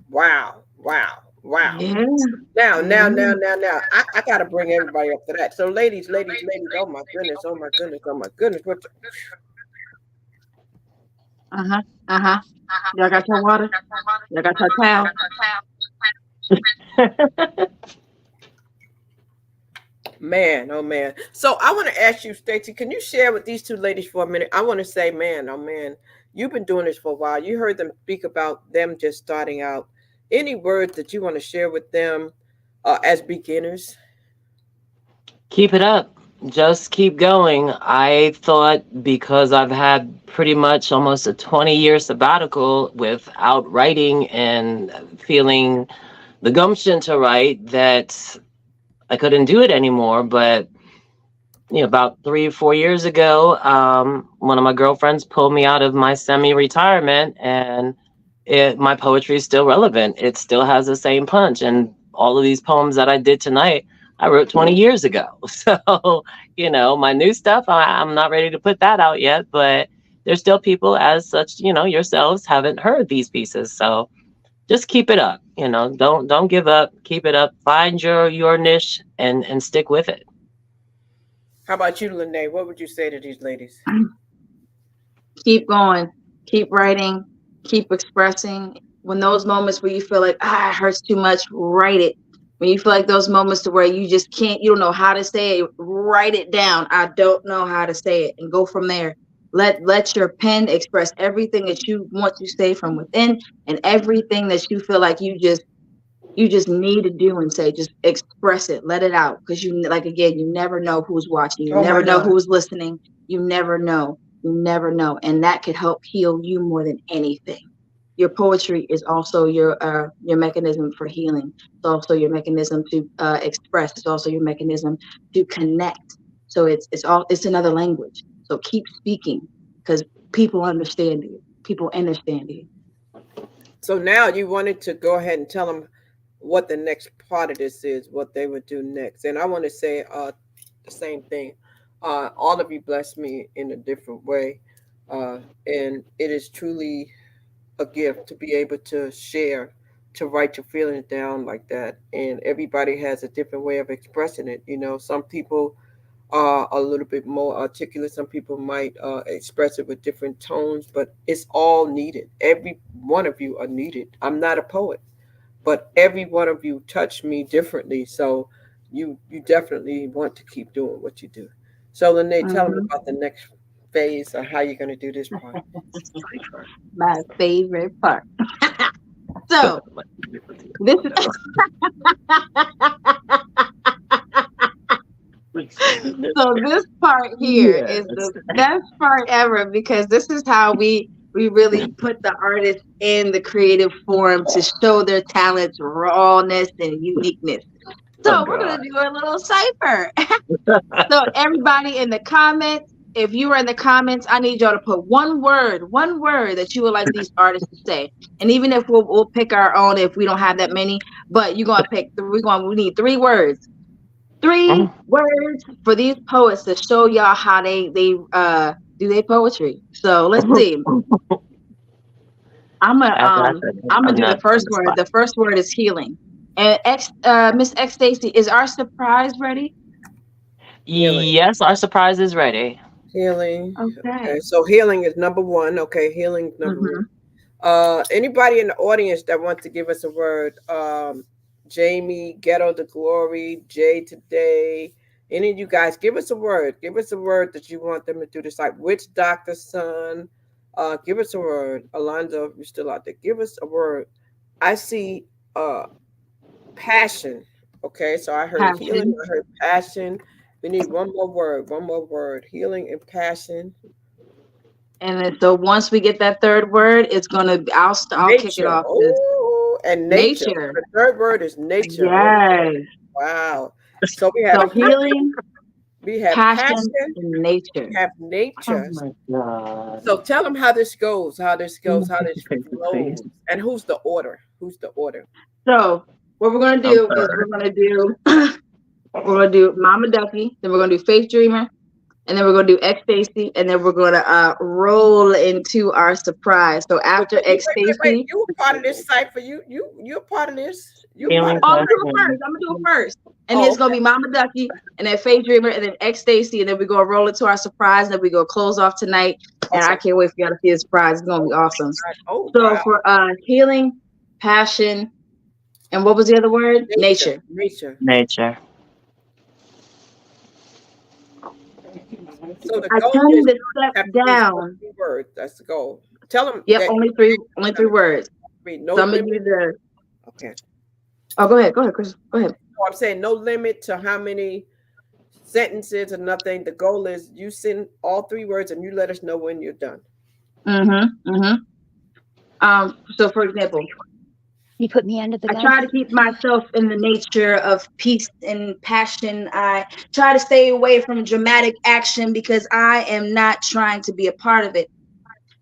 wow, wow, wow. Yeah. Now. I gotta bring everybody up to that. So, ladies. Oh my goodness. What? Uh-huh. Uh-huh. Y'all got your water? Y'all got your towel? Man, oh man. So I want to ask you, Stacey, can you share with these two ladies for a minute? I want to say, man, oh man, you've been doing this for a while. You heard them speak about them just starting out. Any words that you want to share with them as beginners? Keep it up. Just keep going. I thought because I've had pretty much almost a 20-year sabbatical without writing and feeling the gumption to write that I couldn't do it anymore. But about 3 or 4 years ago, one of my girlfriends pulled me out of my semi-retirement, and my poetry is still relevant. It still has the same punch, and all of these poems that I did tonight, I wrote 20 years ago. So, my new stuff, I'm not ready to put that out yet, but there's still people as such, yourselves haven't heard these pieces. So just keep it up. Don't give up. Keep it up. Find your niche and stick with it. How about you, Lene? What would you say to these ladies? Keep going. Keep writing. Keep expressing. When those moments where you feel like, it hurts too much, write it. When you feel like those moments to where you just can't, you don't know how to say it, write it down. I don't know how to say it, and go from there. Let your pen express everything that you want to say from within, and everything that you feel like you just need to do and say. Just express it, let it out, because you never know who's watching. You never know who's listening. You never know, and that could help heal you more than anything. Your poetry is also your mechanism for healing. It's also your mechanism to express. It's also your mechanism to connect. So it's another language. So keep speaking, because people understand you. People understand you. So now you wanted to go ahead and tell them what the next part of this is, what they would do next. And I want to say the same thing. All of you blessed me in a different way. And it is truly a gift to be able to share, to write your feelings down like that. And everybody has a different way of expressing it. Some people are a little bit more articulate. Some people might express it with different tones, but it's all needed. Every one of you are needed. I'm not a poet, but every one of you touch me differently. So you definitely want to keep doing what you do. So Lene, tell them about the next phase or how you're going to do this part. My favorite part. So this is so this part here is the best part ever, because this is how we really put the artist in the creative form to show their talents, rawness, and uniqueness. So we're gonna do a little cipher. So everybody in the comments, if you are in the comments, I need y'all to put one word that you would like these artists to say. And even if we'll pick our own if we don't have that many, but you're gonna pick. We need 3 words. 3 words for these poets to show y'all how they do their poetry. So let's see. I'm gonna do the first word. The first word is healing. And Miss X Stacy, is our surprise ready? Healing. Yes, our surprise is ready. Healing. Okay. So healing is number 1. Okay, healing is number 1. Anybody in the audience that wants to give us a word? Jamie, Ghetto the Glory, Jay Today. Any of you guys, give us a word. Give us a word that you want them to do this. Like which doctor's son? Give us a word. Alonzo, if you're still out there, give us a word. I see uh passion. Okay, so I heard healing. Passion. I heard passion. We need one more word. One more word. Healing and passion. And then so once we get that third word, it's gonna I'll kick it Nature. off. This Oh, and nature. nature. The third word is nature. Oh, Yes. wow. So we have So healing, passion, passion, and nature. we have Oh nature. my God. So tell them how this goes, how this Can goes, you how take this the paper, please? flows, and who's the order? Who's the order? So what we're gonna I'm do is sorry. we're gonna do Mama Ducky, then we're gonna do Faith Dreamer, and then we're gonna do X Stacy, and then we're gonna roll into our surprise. So Wait, after wait, X wait, wait, wait. Stacy, You a part of this cipher. You're a part of this. You're a part Healing of oh, this. I'm gonna do it passion. first. I'm gonna do it first. And Oh, it's gonna okay. be Mama Ducky, and then Faith Dreamer, and then X Stacy, and then we're gonna roll into our surprise, and then we go close off tonight. And I Okay. can't wait for y'all to see the surprise. It's gonna Oh be my awesome. God. Oh So wow. for healing, passion, and what was the other word? Nature. Nature. Nature. Nature. So the I goal tell you is to you step have to use only down. 3 words. That's the goal. Tell them Yep, that only three words. no So I'm gonna limit. do the. Okay. Oh, go ahead, Chris. Go ahead. No, I'm saying no limit to how many sentences or nothing. The goal is you send all 3 words and you let us know when you're done. Mm-hmm. Mm-hmm. So for example, You put me under the I gun. try to keep myself in the nature of peace and passion. I try to stay away from dramatic action because I am not trying to be a part of it.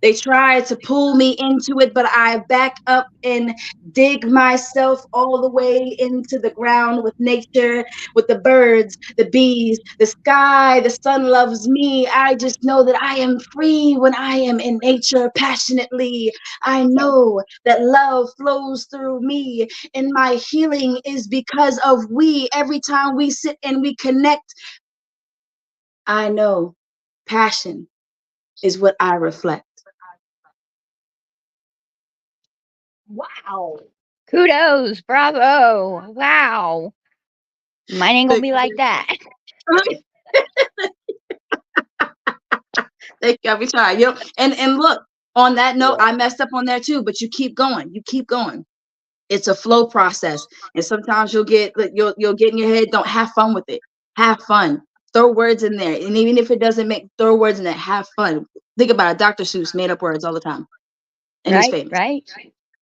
They try to pull me into it, but I back up and dig myself all the way into the ground with nature, with the birds, the bees, the sky. The sun loves me. I just know that I am free when I am in nature passionately. I know that love flows through me, and my healing is because of we. Every time we sit and we connect, I know passion is what I reflect. Wow. Kudos. Bravo. Wow. Mine ain't gonna be like that. Thank you. I'll be trying. You know, and look, on that note, Yeah. I messed up on there too, but you keep going. You keep going. It's a flow process. And sometimes you'll get in your head. Don't have fun with it. Have fun. Throw words in there. And even if it doesn't make throw words in there, have fun. Think about it. Dr. Seuss made up words all the time. And he's Right, famous. right.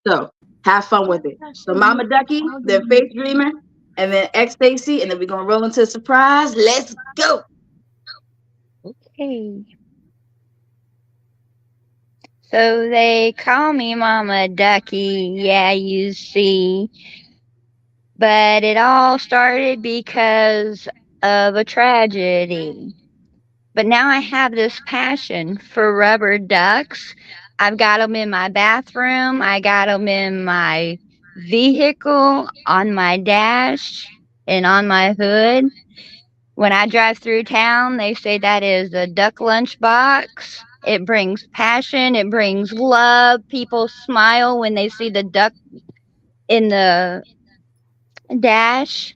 So have fun with it. So Mama Ducky, then Faith Dreamer, and then X Stacy, and then we're gonna roll into a surprise. Let's go. Okay. So they call me Mama Ducky, yeah, you see. But it all started because of a tragedy. But now I have this passion for rubber ducks. I've got them in my bathroom, I got them in my vehicle, on my dash, and on my hood. When I drive through town, they say that is a duck lunchbox. It brings passion, it brings love. People smile when they see the duck in the dash.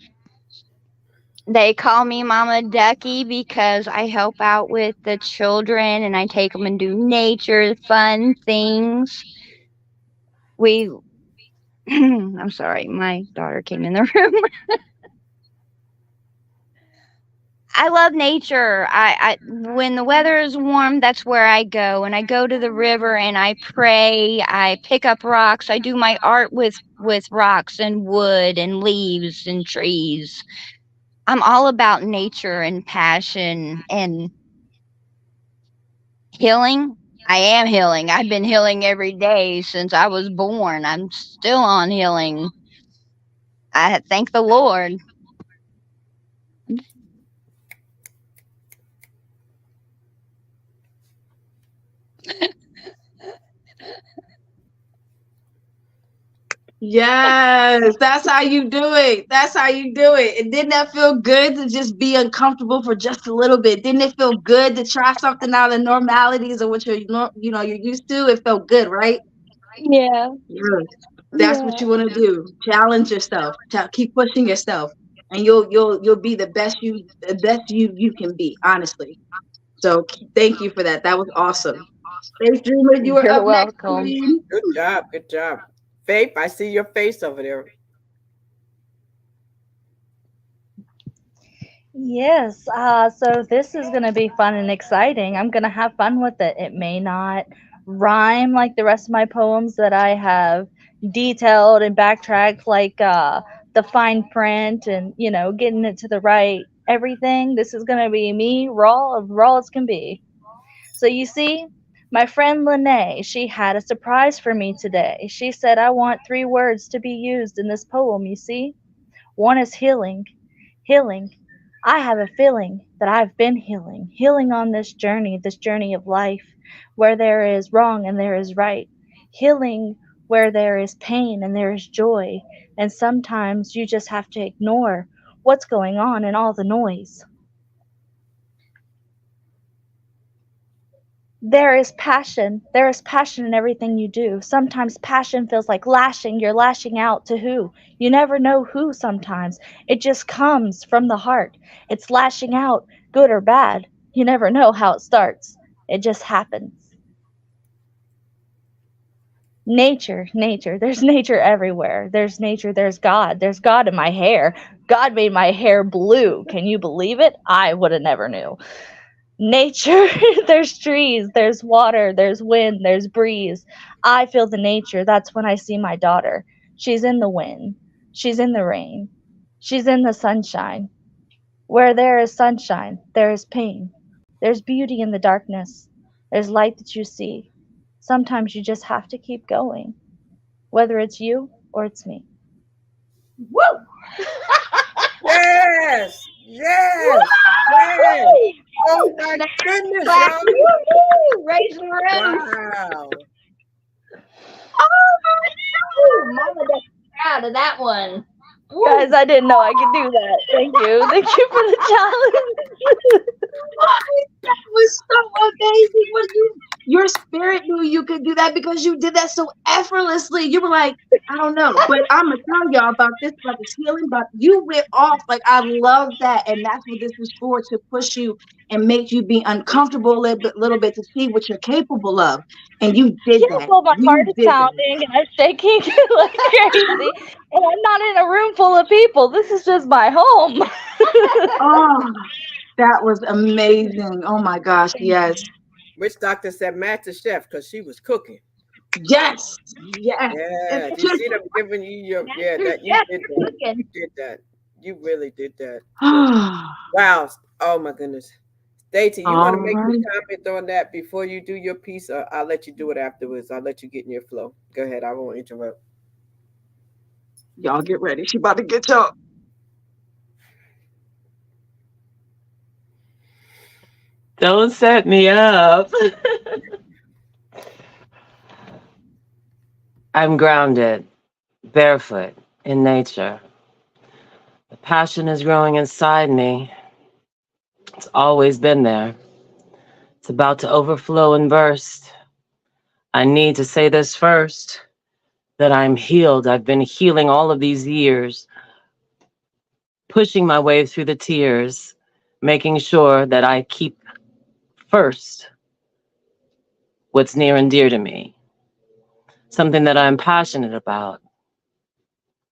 They call me Mama Ducky because I help out with the children and I take them and do nature fun things. We, I'm sorry, my daughter came in the room. I love nature. When the weather is warm, that's where I go. And I go to the river and I pray. I pick up rocks. I do my art with rocks and wood and leaves and trees. I'm all about nature and passion and healing. I am healing. I've been healing every day since I was born. I'm still on healing. I thank the Lord. Yes, that's how you do it. That's how you do it. And didn't that feel good to just be uncomfortable for just a little bit? Didn't it feel good to try something out of the normalities of what you're used to? It felt good, right? Yeah, Yes. That's what yeah. you want to do. Challenge yourself. Keep pushing yourself. and you'll be the best you can be, honestly. So thank you for that. That was awesome. Thanks, Dreamer. You are You're up next, welcome. Queen. Good job. Good job. Faith, I see your face over there. Yes, so this is going to be fun and exciting. I'm going to have fun with it. It may not rhyme like the rest of my poems that I have detailed and backtracked, like the fine print and, getting it to the right everything. This is going to be me, raw as can be. So you see, my friend Lene, she had a surprise for me today. She said, I want 3 words to be used in this poem, you see. One is healing. Healing. I have a feeling that I've been healing on this journey of life, where there is wrong and there is right. Healing where there is pain and there is joy. And sometimes you just have to ignore what's going on in all the noise. There is passion. There is passion in everything you do. Sometimes passion feels like lashing. You're lashing out to who? You never know who sometimes. It just comes from the heart. It's lashing out, good or bad. You never know how it starts. It just happens. Nature. There's nature everywhere. There's nature. There's God. There's God in my hair. God made my hair blue. Can you believe it? I would have never knew. Nature. There's trees, there's water, there's wind, there's breeze. I feel the nature. That's when I see my daughter. She's in the wind, she's in the rain, she's in the sunshine. Where there is sunshine, there is pain. There's beauty in the darkness. There's light that you see. Sometimes you just have to keep going, whether it's you or it's me. Woo! Yes. Yes. Yes. Oh my goodness, Clap. y'all. Woo-hoo! Raise the roof. Wow. Oh, Mama got proud of that one. Woo. Guys, I didn't know I could do that. Thank you. Thank you for the challenge. That was so amazing. Your spirit knew you could do that because you did that so effortlessly. You were like, I don't know, but I'm gonna tell y'all about this healing. But you went off like I love that, and that's what this is for, to push you and make you be uncomfortable a little bit to see what you're capable of. And you did Yes, that. well, my heart You is did that. pounding and I'm shaking like crazy. And I'm not in a room full of people. This is just my home. Oh, that was amazing. Oh my gosh, yes. Which doctor said master chef because she was cooking. Yes, yes. Yeah. Do you see them giving you your that you Yes, did you're that. cooking. You did that. You really did that. Wow. Oh my goodness. Stacey, you want All to make right. a comment on that before you do your piece, or I'll let you do it afterwards. I'll let you get in your flow. Go ahead. I won't interrupt. Y'all get ready. She about to get y'all. Don't set me up. I'm grounded, barefoot, in nature. The passion is growing inside me. It's always been there. It's about to overflow and burst. I need to say this first, that I'm healed. I've been healing all of these years, pushing my way through the tears, making sure that I keep first what's near and dear to me, something that I'm passionate about,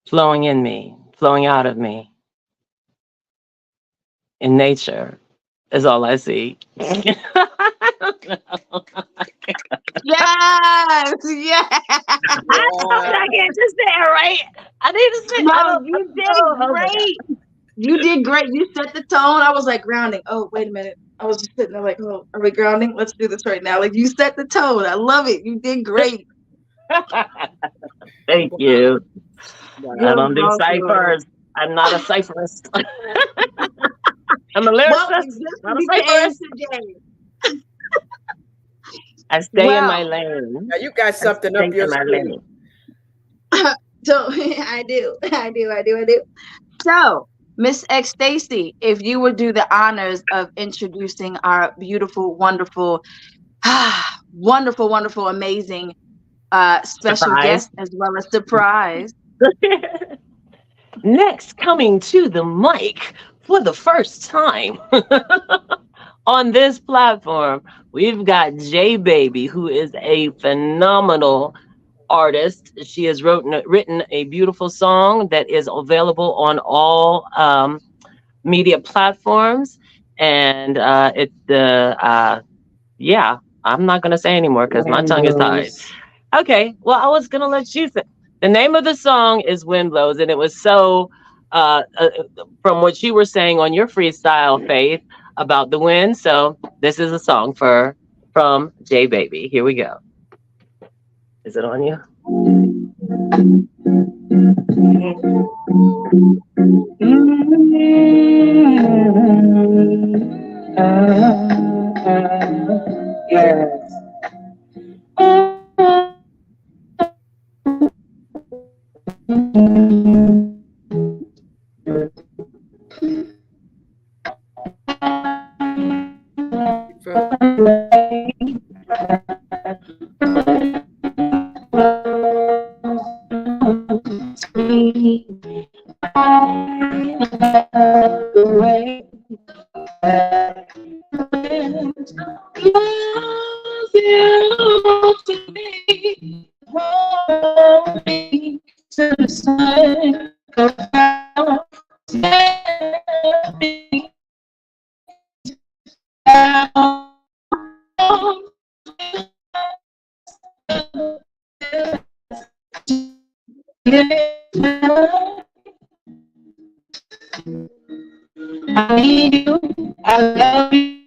flowing in me, flowing out of me. In nature is all I see. Yes, yes. I can't just sit here, right? I need to sit. I No, don't. you Oh, did oh my God. great. You did great. You set the tone. I was like grounding. Oh, wait a minute. I was just sitting there like, oh, are we grounding? Let's do this right now. Like you set the tone. I love it. You did great. Thank Wow. you. I That Wow. was don't do awesome. ciphers. I'm not a cipherist. I'm a Well, lyricist, it just not a became cipherist. today. I stay in my Well, lane. Now you got I something stay up your in my sleeve. lane. so I do. So, Miss X Stacy, if you would do the honors of introducing our beautiful, wonderful, wonderful, amazing special Surprise. guest as well as surprise. Next, coming to the mic for the first time on this platform, we've got J Baby, who is a phenomenal artist. She has written a beautiful song that is available on all media platforms. And it's yeah, I'm not going to say anymore because my tongue is tied. Okay, well, I was going to let you say. The name of the song is Wind Blows, and it was so, from what you were saying on your freestyle, Faith, about the wind. So this is a song from J Baby. Here we go. Is it on you? Yes. I need you. I love you.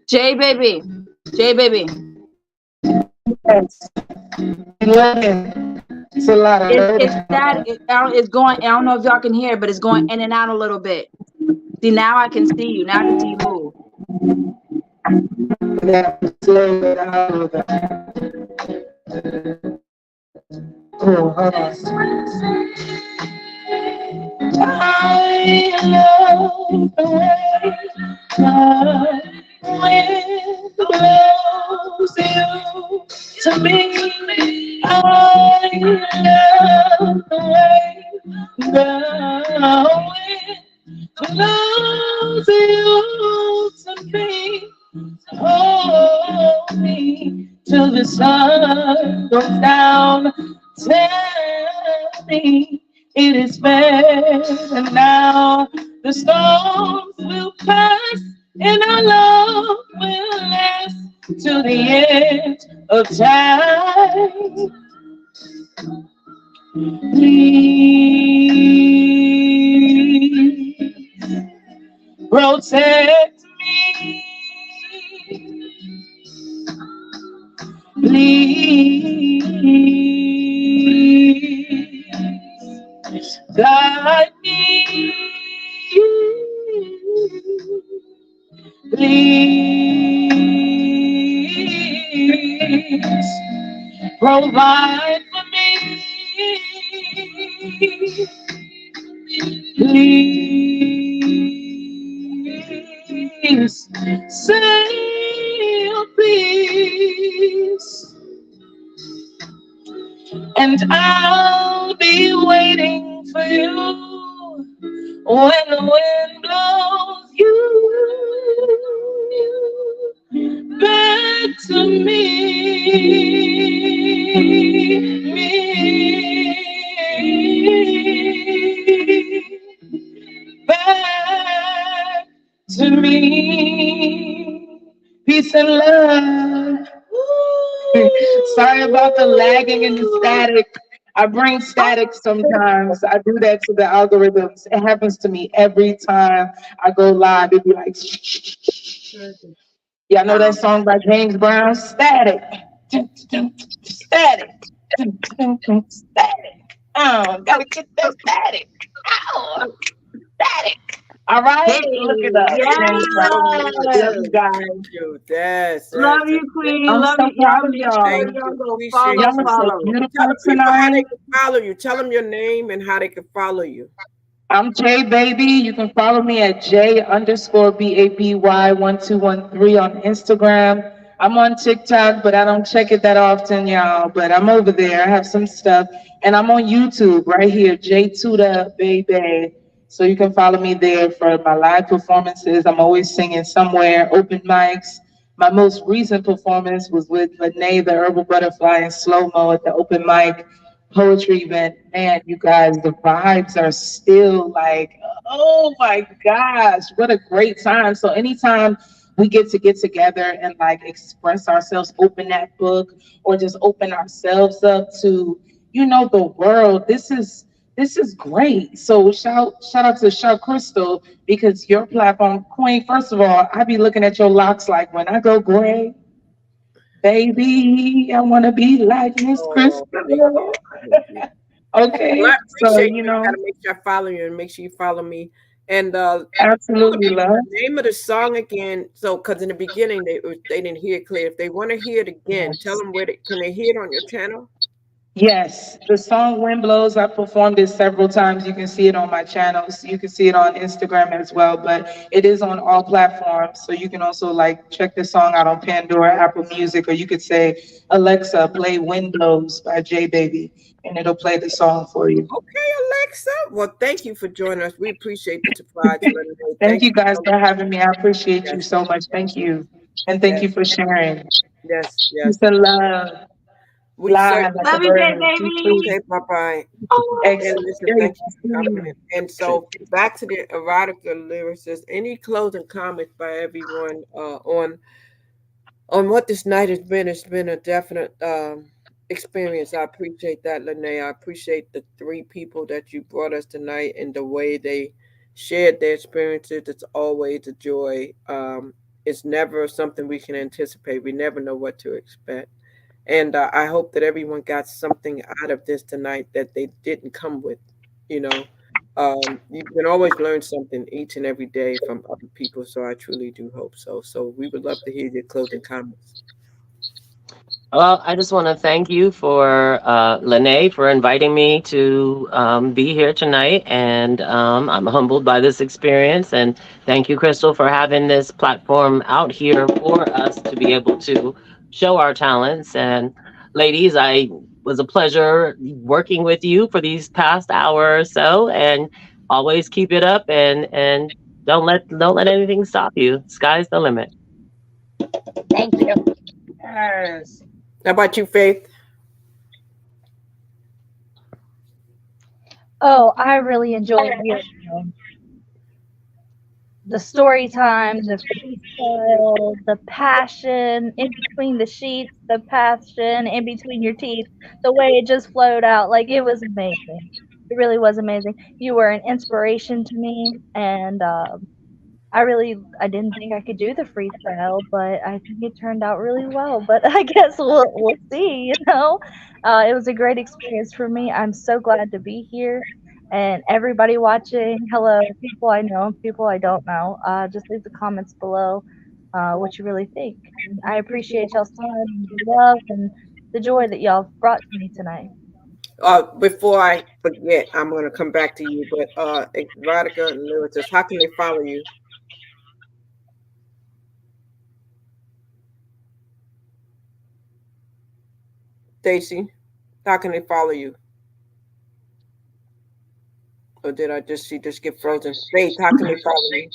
J Baby. J Baby. Yes. It's a lot of it's that it's going. I don't know if y'all can hear it, but it's going in and out a little bit. See, now I can see you. Now I can see you move. Slow it down a little bit. Oh, hold on. I love the way the wind blows you to me. I love the way the wind blows you to me. Hold me till the sun goes down. Tell me it is fair, and now the storms will pass, and our love will last to the end of time. Please protect me. Please guide me. Please provide for me. Please say your peace, and I'll be waiting for you when the wind blows you back to me. Back to me. Peace and love. Sorry about the lagging and the static. I bring static sometimes. I do that to the algorithms. It happens to me every time I go live. It'd be like, yeah, I know that song by James Brown, Static. Static. Static. Oh, gotta get that static. Oh, static. All Hey, right, look it up. yes. There you go. Love you guys. You. Yes, Love yes, yes, you, yes. Queen. I'm Love so you. proud Y'all of make sure Thank y'all. y'all you. go Appreciate follow, Y'all you. are so follow. Tell beautiful the people how they tonight. can follow you. Tell them your name and how they can follow you. I'm J Baby. You can follow me at J underscore BABY1213 on Instagram. I'm on TikTok, but I don't check it that often, y'all. But I'm over there. I have some stuff. And I'm on YouTube right here, J Tuda Baby. So you can follow me there for my live performances. I'm always singing somewhere, open mics. My most recent performance was with Lene, the Herbal Butterfly, in slow mo at the open mic poetry event. Man, you guys, the vibes are still like, oh my gosh, what a great time. So anytime we get together and like express ourselves, open that book, or just open ourselves up to, the world, this is great. So shout out to Shout Crystal, because your platform, Queen, first of all, I be looking at your locks like, when I go gray, baby, I wanna be like Miss Oh, Crystal. thank you. Thank you. Well, I Okay, so appreciate you. I gotta make sure I follow you and make sure you follow me. And absolutely love. the name of the song again. So, because in the beginning they didn't hear it clear. If they want to hear it again, tell Yes. them where can they hear it on your channel? Yes, the song Wind Blows, I performed it several times. You can see it on my channels. You can see it on Instagram as well, but it is on all platforms. So you can also like check the song out on Pandora, Apple Music, or you could say, Alexa, play Wind Blows by J Baby, and it'll play the song for you. Okay, Alexa. Well, thank you for joining us. We appreciate the surprise, Lemonade. Thank Thank you you guys so for much. having me. I appreciate you Yes, so much. Thank you. And thank you yes, for sharing. yes, yes. Peace and love. We Fly certainly like a Love you, J bird. Be baby. free. okay. Bye bye. And Excellent. listen, Great. thank you for coming in. And Excellent. so back to the erotica lyricist. Any closing comments by everyone on what this night has been? It's been a definite experience. I appreciate that, Lene. I appreciate the three people that you brought us tonight and the way they shared their experiences. It's always a joy. It's never something we can anticipate. We never know what to expect. And I hope that everyone got something out of this tonight that they didn't come with. You know, you can always learn something each and every day from other people. So I truly do hope so. So we would love to hear your closing comments. Well, I just want to thank you for Lene for inviting me to be here tonight, and I'm humbled by this experience. And thank you, Crystal, for having this platform out here for us to be able to show our talents. And ladies, I was a pleasure working with you for these past hour or so, and always keep it up, and don't let anything stop you. Sky's the limit. Thank you. Yes. How about you, Faith? Oh, I really enjoyed the story time, the freestyle, the passion in between the sheets, the passion in between your teeth, the way it just flowed out. Like, it was amazing. It really was amazing. You were an inspiration to me, and I didn't think I could do the freestyle, but I think it turned out really well. But I guess we'll see. It was a great experience for me. I'm so glad to be here, and everybody watching. Hello, people I know and people I don't know. Just leave the comments below what you really think. And I appreciate y'all's time, and the love, and the joy that y'all brought to me tonight. Before I forget, I'm going to come back to you. But erotica and lyricist, how can they follow you, Stacy? How can they follow you? Or did I just she just get frozen? Faith, how can they follow you?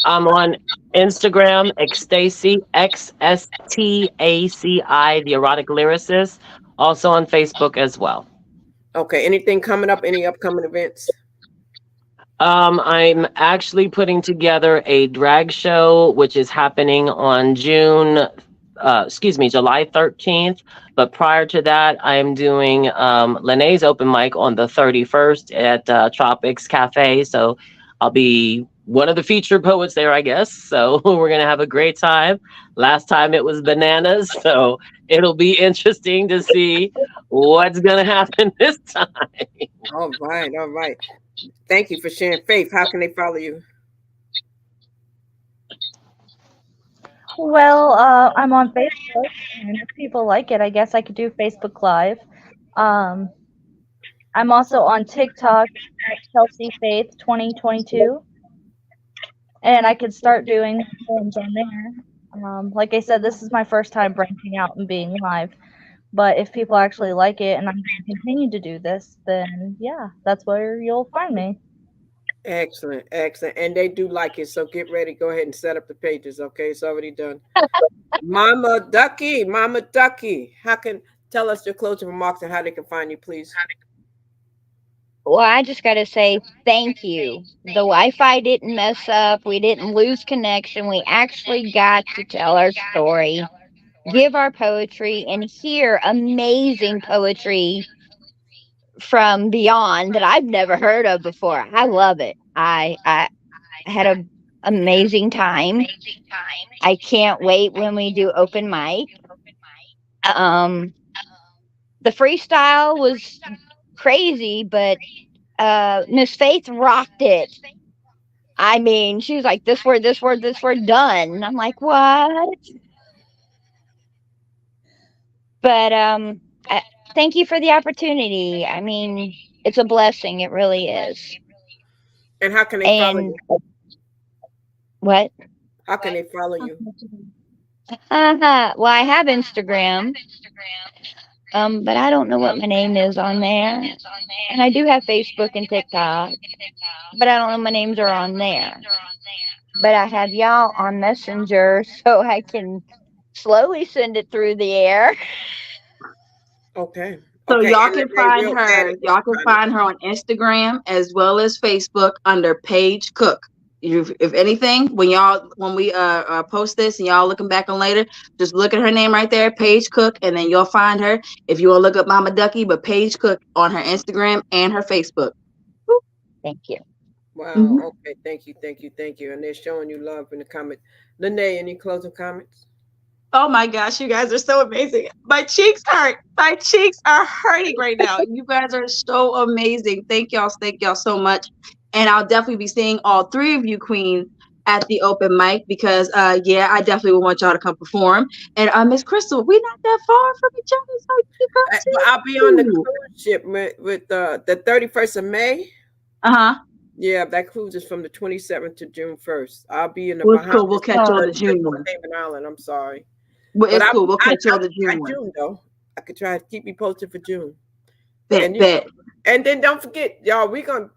I'm on Instagram, Xstacy, XSTACI, the erotic lyricist. Also on Facebook as well. Okay. Anything coming up? Any upcoming events? I'm actually putting together a drag show, which is happening on July 13th. But prior to that, I'm doing Lene's open mic on the 31st at Tropics Cafe. So I'll be one of the featured poets there, I guess. So we're gonna have a great time. Last time it was bananas, so it'll be interesting to see what's gonna happen this time. All right, all right. Thank you for sharing. Faith, how can they follow you? Well, I'm on Facebook, and if people like it, I guess I could do Facebook Live. Um, I'm also on TikTok at Chelsea Faith 2022, and I could start doing poems on there. Like I said, this is my first time branching out and being live. But if people actually like it and I'm going to continue to do this, then yeah, that's where you'll find me. Excellent, excellent. And they do like it, so get ready. Go ahead and set up the pages. Okay, it's already done. Mama Ducky, how can tell us your closing remarks and how they can find you, please? Well, I just got to say thank you. The Wi Fi didn't mess up. We didn't lose connection. We actually got to tell our story, give our poetry, and hear amazing poetry from beyond that I've never heard of before. I love it. I had a amazing time. I can't wait when we do open mic. Um, the freestyle was crazy, but Miss Faith rocked it. I mean, she was like, this word, this word, this word, done. And I'm like, what? But I, thank you for the opportunity. I mean, it's a blessing. It really is. And how can they follow And you? what? How can they follow you? Well, I have Instagram, but I don't know what my name is on there. And I do have Facebook and TikTok, but I don't know my names are on there. But I have y'all on Messenger so I can slowly send it through the air. Okay. So Okay. y'all And can they find real her. bad. Y'all can find her on Instagram as well as Facebook under Paige Cook. If anything, when we post this and y'all looking back on later, just look at her name right there, Paige Cook, and then you'll find her. If you want to look up Mama Ducky, but Paige Cook on her Instagram and her Facebook. Thank you. Wow. Mhm. Okay. Thank you. Thank you. Thank you. And they're showing you love in the comment. Lene, any closing comments? Oh my gosh, you guys are so amazing. My cheeks hurt. My cheeks are hurting right now. You guys are so amazing. Thank y'all so much. And I'll definitely be seeing all three of you queens at the open mic because yeah, I definitely would want y'all to come perform. And Miss Crystal, we're not that far from each other, so you can Well, I'll be on the come too. cruise ship with the 31st of May. Uh-huh. Yeah, that cruise is from the 27th to June 1st. I'll be in the Well, it's cool. We'll Bahamas, catch you on the just June on one. Cayman Island. I'm sorry. Well, But it's I, cool. We'll catch you I on the could try June one. June though. I could try to keep me posted for June. Bet, And bet. and then don't forget, y'all, we're gonna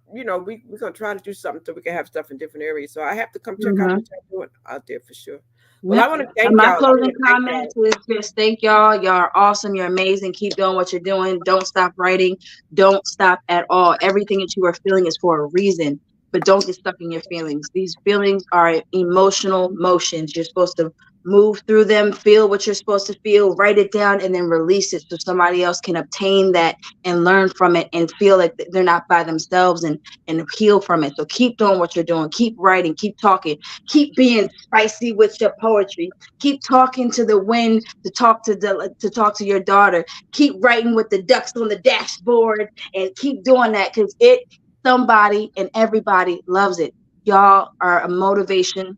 try to do something so we can have stuff in different areas. So I have to come check out Mm-hmm. what y'all doing out there for sure. Well, I Yep. want to And thank my y'all. I want closing to thank y'all. comments is just thank y'all. Y'all are awesome. You're amazing. Keep doing what you're doing. Don't stop writing. Don't stop at all. Everything that you are feeling is for a reason, but don't get stuck in your feelings. These feelings are emotional motions. You're supposed to move through them, feel what you're supposed to feel, write it down, and then release it so somebody else can obtain that and learn from it and feel like they're not by themselves and heal from it. So keep doing what you're doing. Keep writing. Keep talking. Keep being spicy with your poetry. Keep talking to the wind to talk to your daughter. Keep writing with the ducks on the dashboard and keep doing that because somebody and everybody loves it. Y'all are a motivation,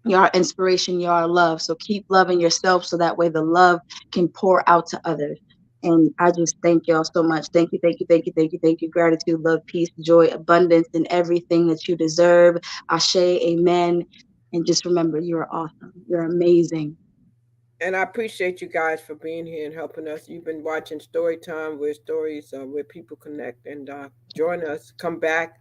y'all are inspiration, y'all are love. So keep loving yourself so that way the love can pour out to others. And I just thank y'all so much. Thank you, thank you, thank you, thank you, thank you. Gratitude, love, peace, joy, abundance, and everything that you deserve. Ashe, amen. And just remember, you're awesome. You're amazing. And I appreciate you guys for being here and helping us. You've been watching Story Time, where stories where people connect, and join us. Come back.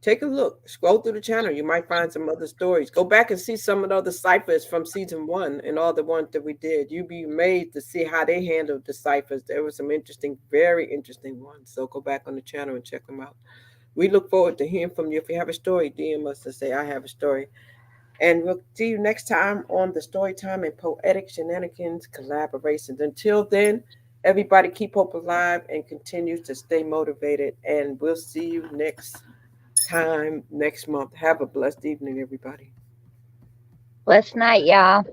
Take a look, scroll through the channel. You might find some other stories. Go back and see some of the other ciphers from season one and all the ones that we did. You'd be amazed to see how they handled the ciphers. There were some interesting, very interesting ones. So go back on the channel and check them out. We look forward to hearing from you. If you have a story, DM us and say, I have a story. And we'll see you next time on the Storytime and Poetic Shenanigans collaborations. Until then, everybody keep hope alive and continue to stay motivated. And we'll see you next time next month. Have a blessed evening, everybody. Blessed night, y'all.